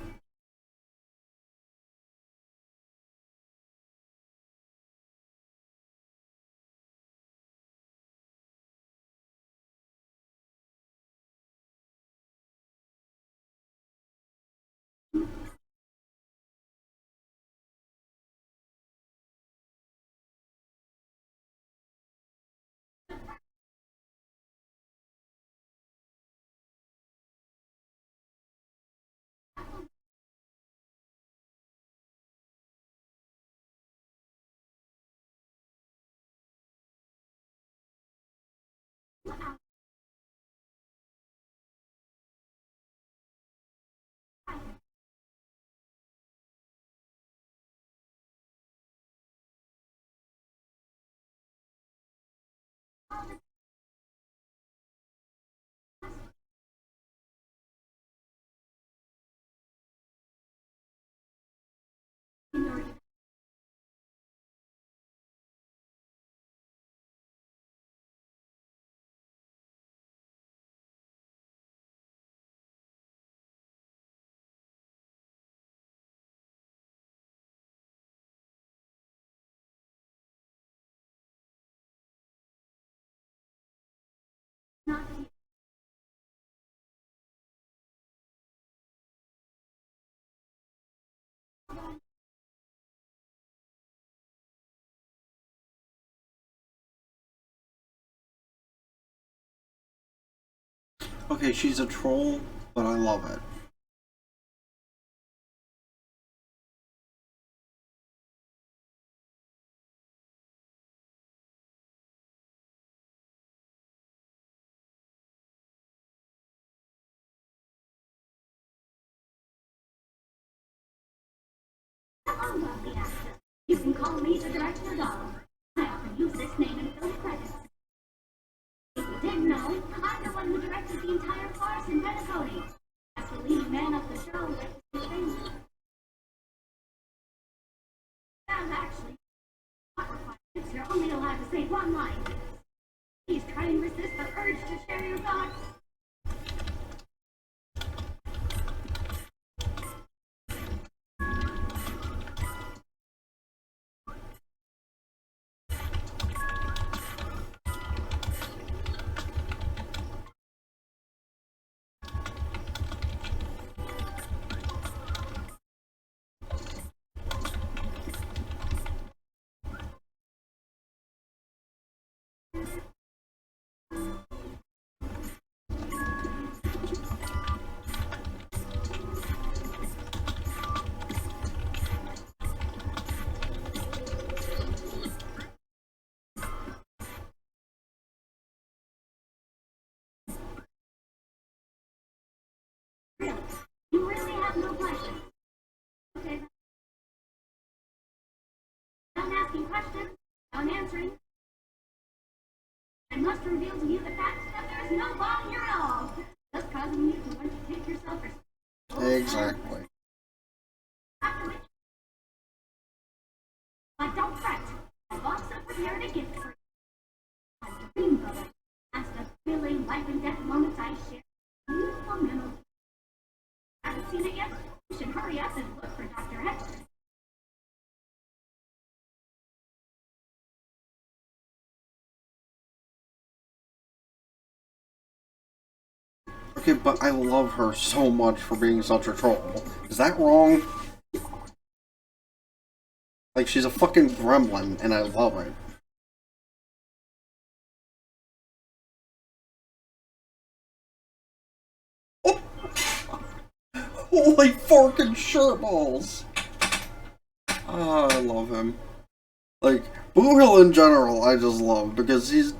Speaker 2: Okay, she's a troll, but I love it.
Speaker 4: Hello, lovely actor. You can call me the director doll. I often use this name in film credits. If you didn't know, I'm the one who directed the entire farce in Venezuela. As the leading man of the show, and actually, not required. You're only allowed to say one line. Please try and resist the urge to share your thoughts. You really have no questions. Okay. Done asking questions, done answering. I must reveal to you the fact that there's no bond here at all. Just causing you to want to take yourself responsibility.
Speaker 2: Exactly.
Speaker 4: But don't fret. I've also prepared a gift for you. A dream brother. That's the thrilling life and death moments I share. Beautiful memories. Haven't seen it yet? You should hurry up and look for Dr. Hector.
Speaker 2: Okay, but I love her so much for being such a troll. Is that wrong? Like, she's a fucking gremlin, and I love it. Oh. Holy fucking shirtballs! Ah, I love him. Like, Blue Hill in general, I just love, because he's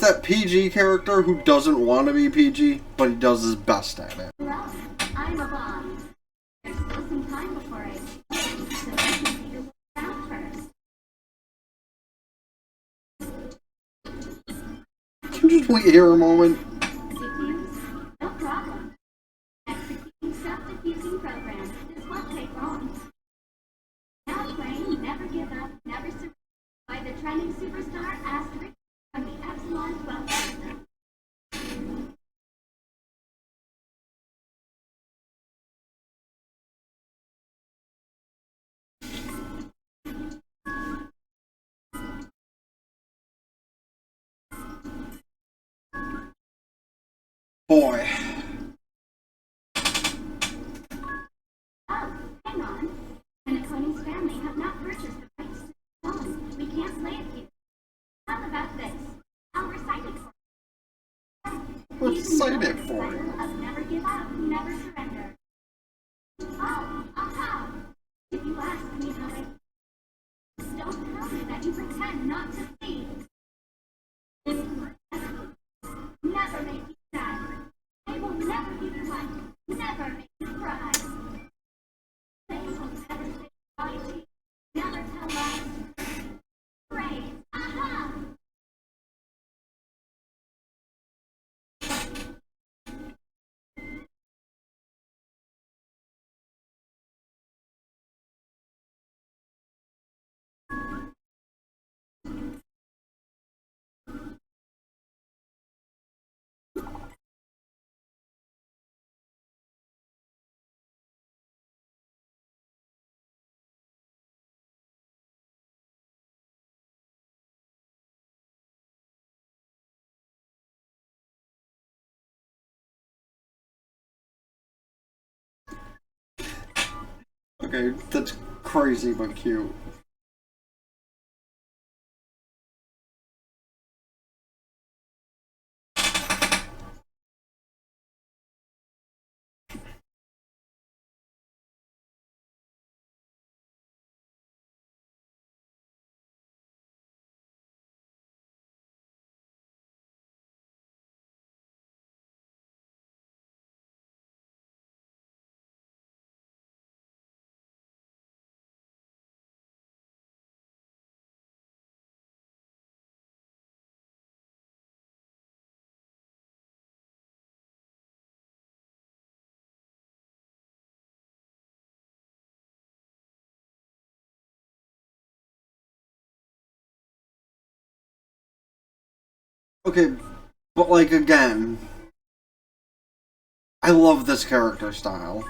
Speaker 2: that PG character who doesn't want to be PG, but he does his best at it.
Speaker 4: Well, I'm a bomb. There's still some time before I so I can figure what out first.
Speaker 2: Can you just wait here a moment?
Speaker 4: CPUs? No problem. Executing self-diffusing programs is what they wrong. Now trending superstar asterisk from the Epsilon 12.
Speaker 2: Boy.
Speaker 4: Oh, hang on. Penaconi's family have not purchased the rights to the song. We can't play it here. How about this? I'll recite it for you.
Speaker 2: Recite it for
Speaker 4: you. Of never give up, never surrender. Oh, aha! If you ask me how I... Don't tell me that you pretend not to see. Never make you sad. They will never give you up. Never make you cry. They will never say goodbye to you. Never tell lies. Praise. Aha!
Speaker 2: Okay, that's crazy but cute. Okay, but like again, I love this character style.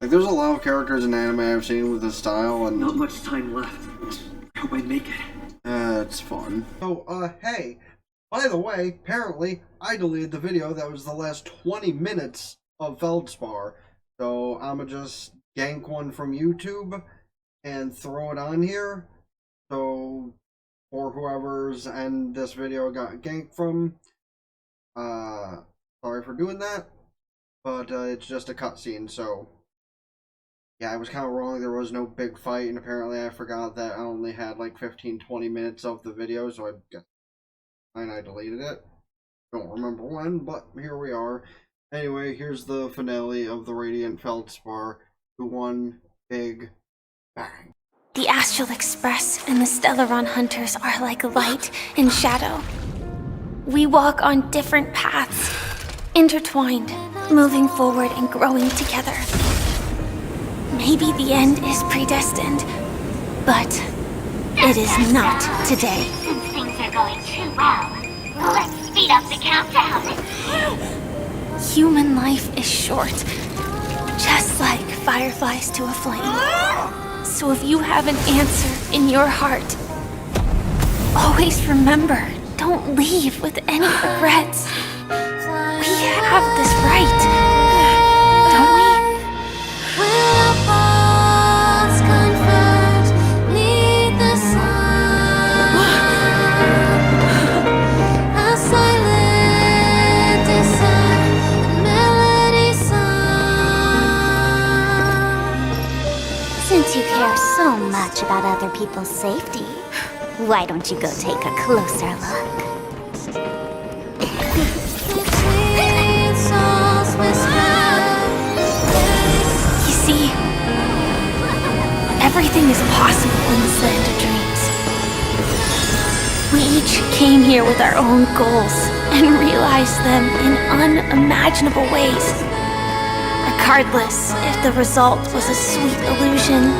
Speaker 2: Like there's a lot of characters in anime I've seen with this style and
Speaker 7: Not much time left. I hope I make it.
Speaker 2: it's fun. So, hey, by the way, apparently I deleted the video that was the last 20 minutes of Feldspar. So I'ma just gank one from YouTube and throw it on here. So for whoever's end this video got ganked from, sorry for doing that, but it's just a cutscene. So yeah, I was kind of wrong. There was no big fight, and apparently I forgot that I only had like 15-20 minutes of the video, so I guess I deleted it. Don't remember when, but here we are. Anyway, here's the finale of the Radiant Feldspar, the one big bang.
Speaker 8: The Astral Express and the Stellaron Hunters are like light and shadow. We walk on different paths, intertwined, moving forward and growing together. Maybe the end is predestined, but it is not today.
Speaker 4: Since things are going too well, let's speed up the countdown.
Speaker 8: Human life is short, just like fireflies to a flame. So if you have an answer in your heart, always remember, don't leave with any regrets. We have this right, don't we?
Speaker 4: Since you care so much about other people's safety, why don't you go take a closer look?
Speaker 8: You see, everything is possible in this land of dreams. We each came here with our own goals and realized them in unimaginable ways. Regardless if the result was a sweet illusion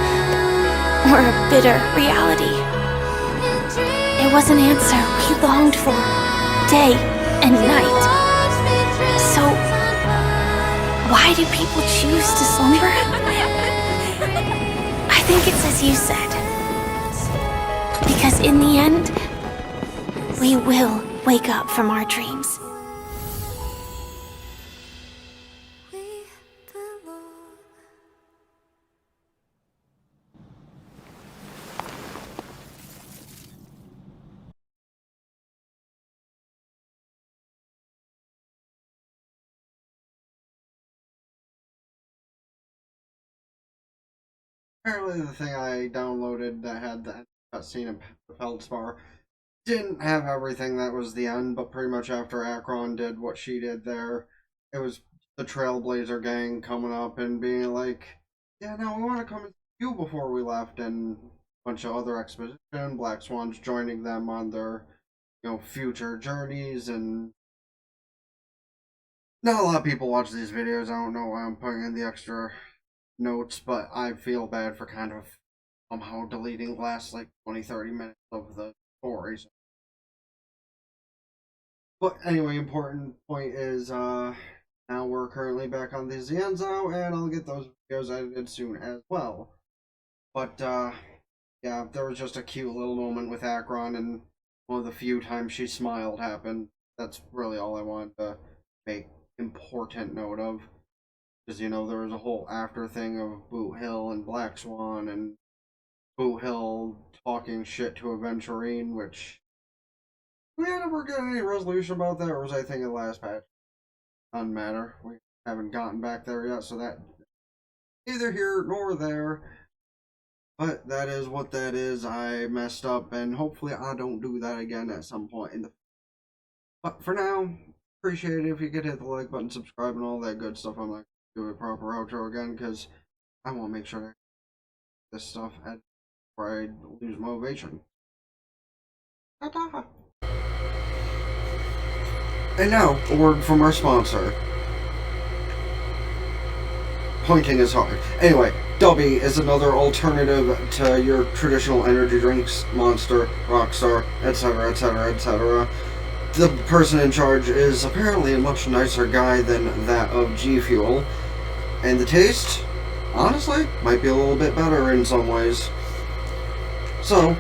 Speaker 8: or a bitter reality. It It was an answer we longed for, day and night. So, why do people choose to slumber? I think it's as you said. Because in the end, we will wake up from our dreams.
Speaker 2: Apparently the thing I downloaded that had the cutscene of the Feldspar didn't have everything that was the end, but pretty much after Akron did what she did there, it was the Trailblazer gang coming up and being like, yeah, no, we want to come and see you before we left, and a bunch of other exposition, Black Swans joining them on their, future journeys, and not a lot of people watch these videos. I don't know why I'm putting in the extra notes, but I feel bad for kind of somehow deleting the last like 20-30 minutes of the stories. But anyway, important point is now we're currently back on the Zienzo, and I'll get those videos edited soon as well. But yeah, there was just a cute little moment with Akron, and one of the few times she smiled happened. That's really all I wanted to make important note of. Because, there was a whole after thing of Boot Hill and Black Swan, and Boot Hill talking shit to Aventurine, which we never get any resolution about that, or was I thinking the last patch? Doesn't matter. We haven't gotten back there yet, so that neither here nor there. But that is what that is. I messed up, and hopefully I don't do that again at some point in the. But for now, appreciate it if you could hit the like button, subscribe, and all that good stuff. I'm not do a proper outro again because I want to make sure that this stuff before I lose motivation. Ta-ta. And now, a word from our sponsor. Pointing is hard. Anyway, Dubby is another alternative to your traditional energy drinks, Monster, Rockstar, etc., etc., etc. The person in charge is apparently a much nicer guy than that of G Fuel. And the taste, honestly, might be a little bit better in some ways. So,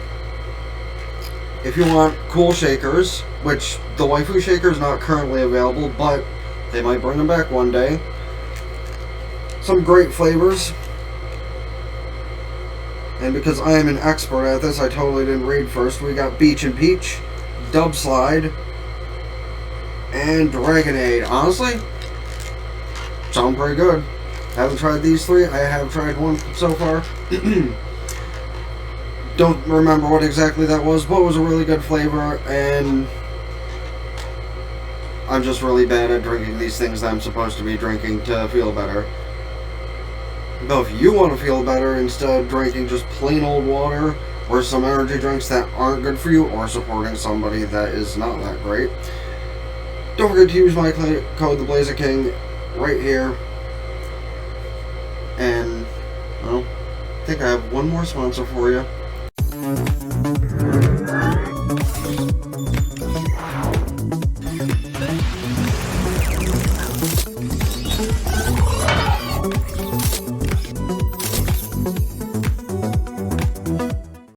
Speaker 2: if you want cool shakers, which the waifu shaker is not currently available, but they might bring them back one day. Some great flavors. And because I am an expert at this, I totally didn't read first. We got Beach and Peach, Dub Slide, and Dragonade. Honestly, sound pretty good. Haven't tried these three. I have tried one so far. Don't remember what exactly that was, but it was a really good flavor, and I'm just really bad at drinking these things that I'm supposed to be drinking to feel better. Though if you want to feel better, instead of drinking just plain old water or some energy drinks that aren't good for you, or supporting somebody that is not that great, don't forget to use my code TheBlaziking right here. And, well, I think I have one more sponsor for you.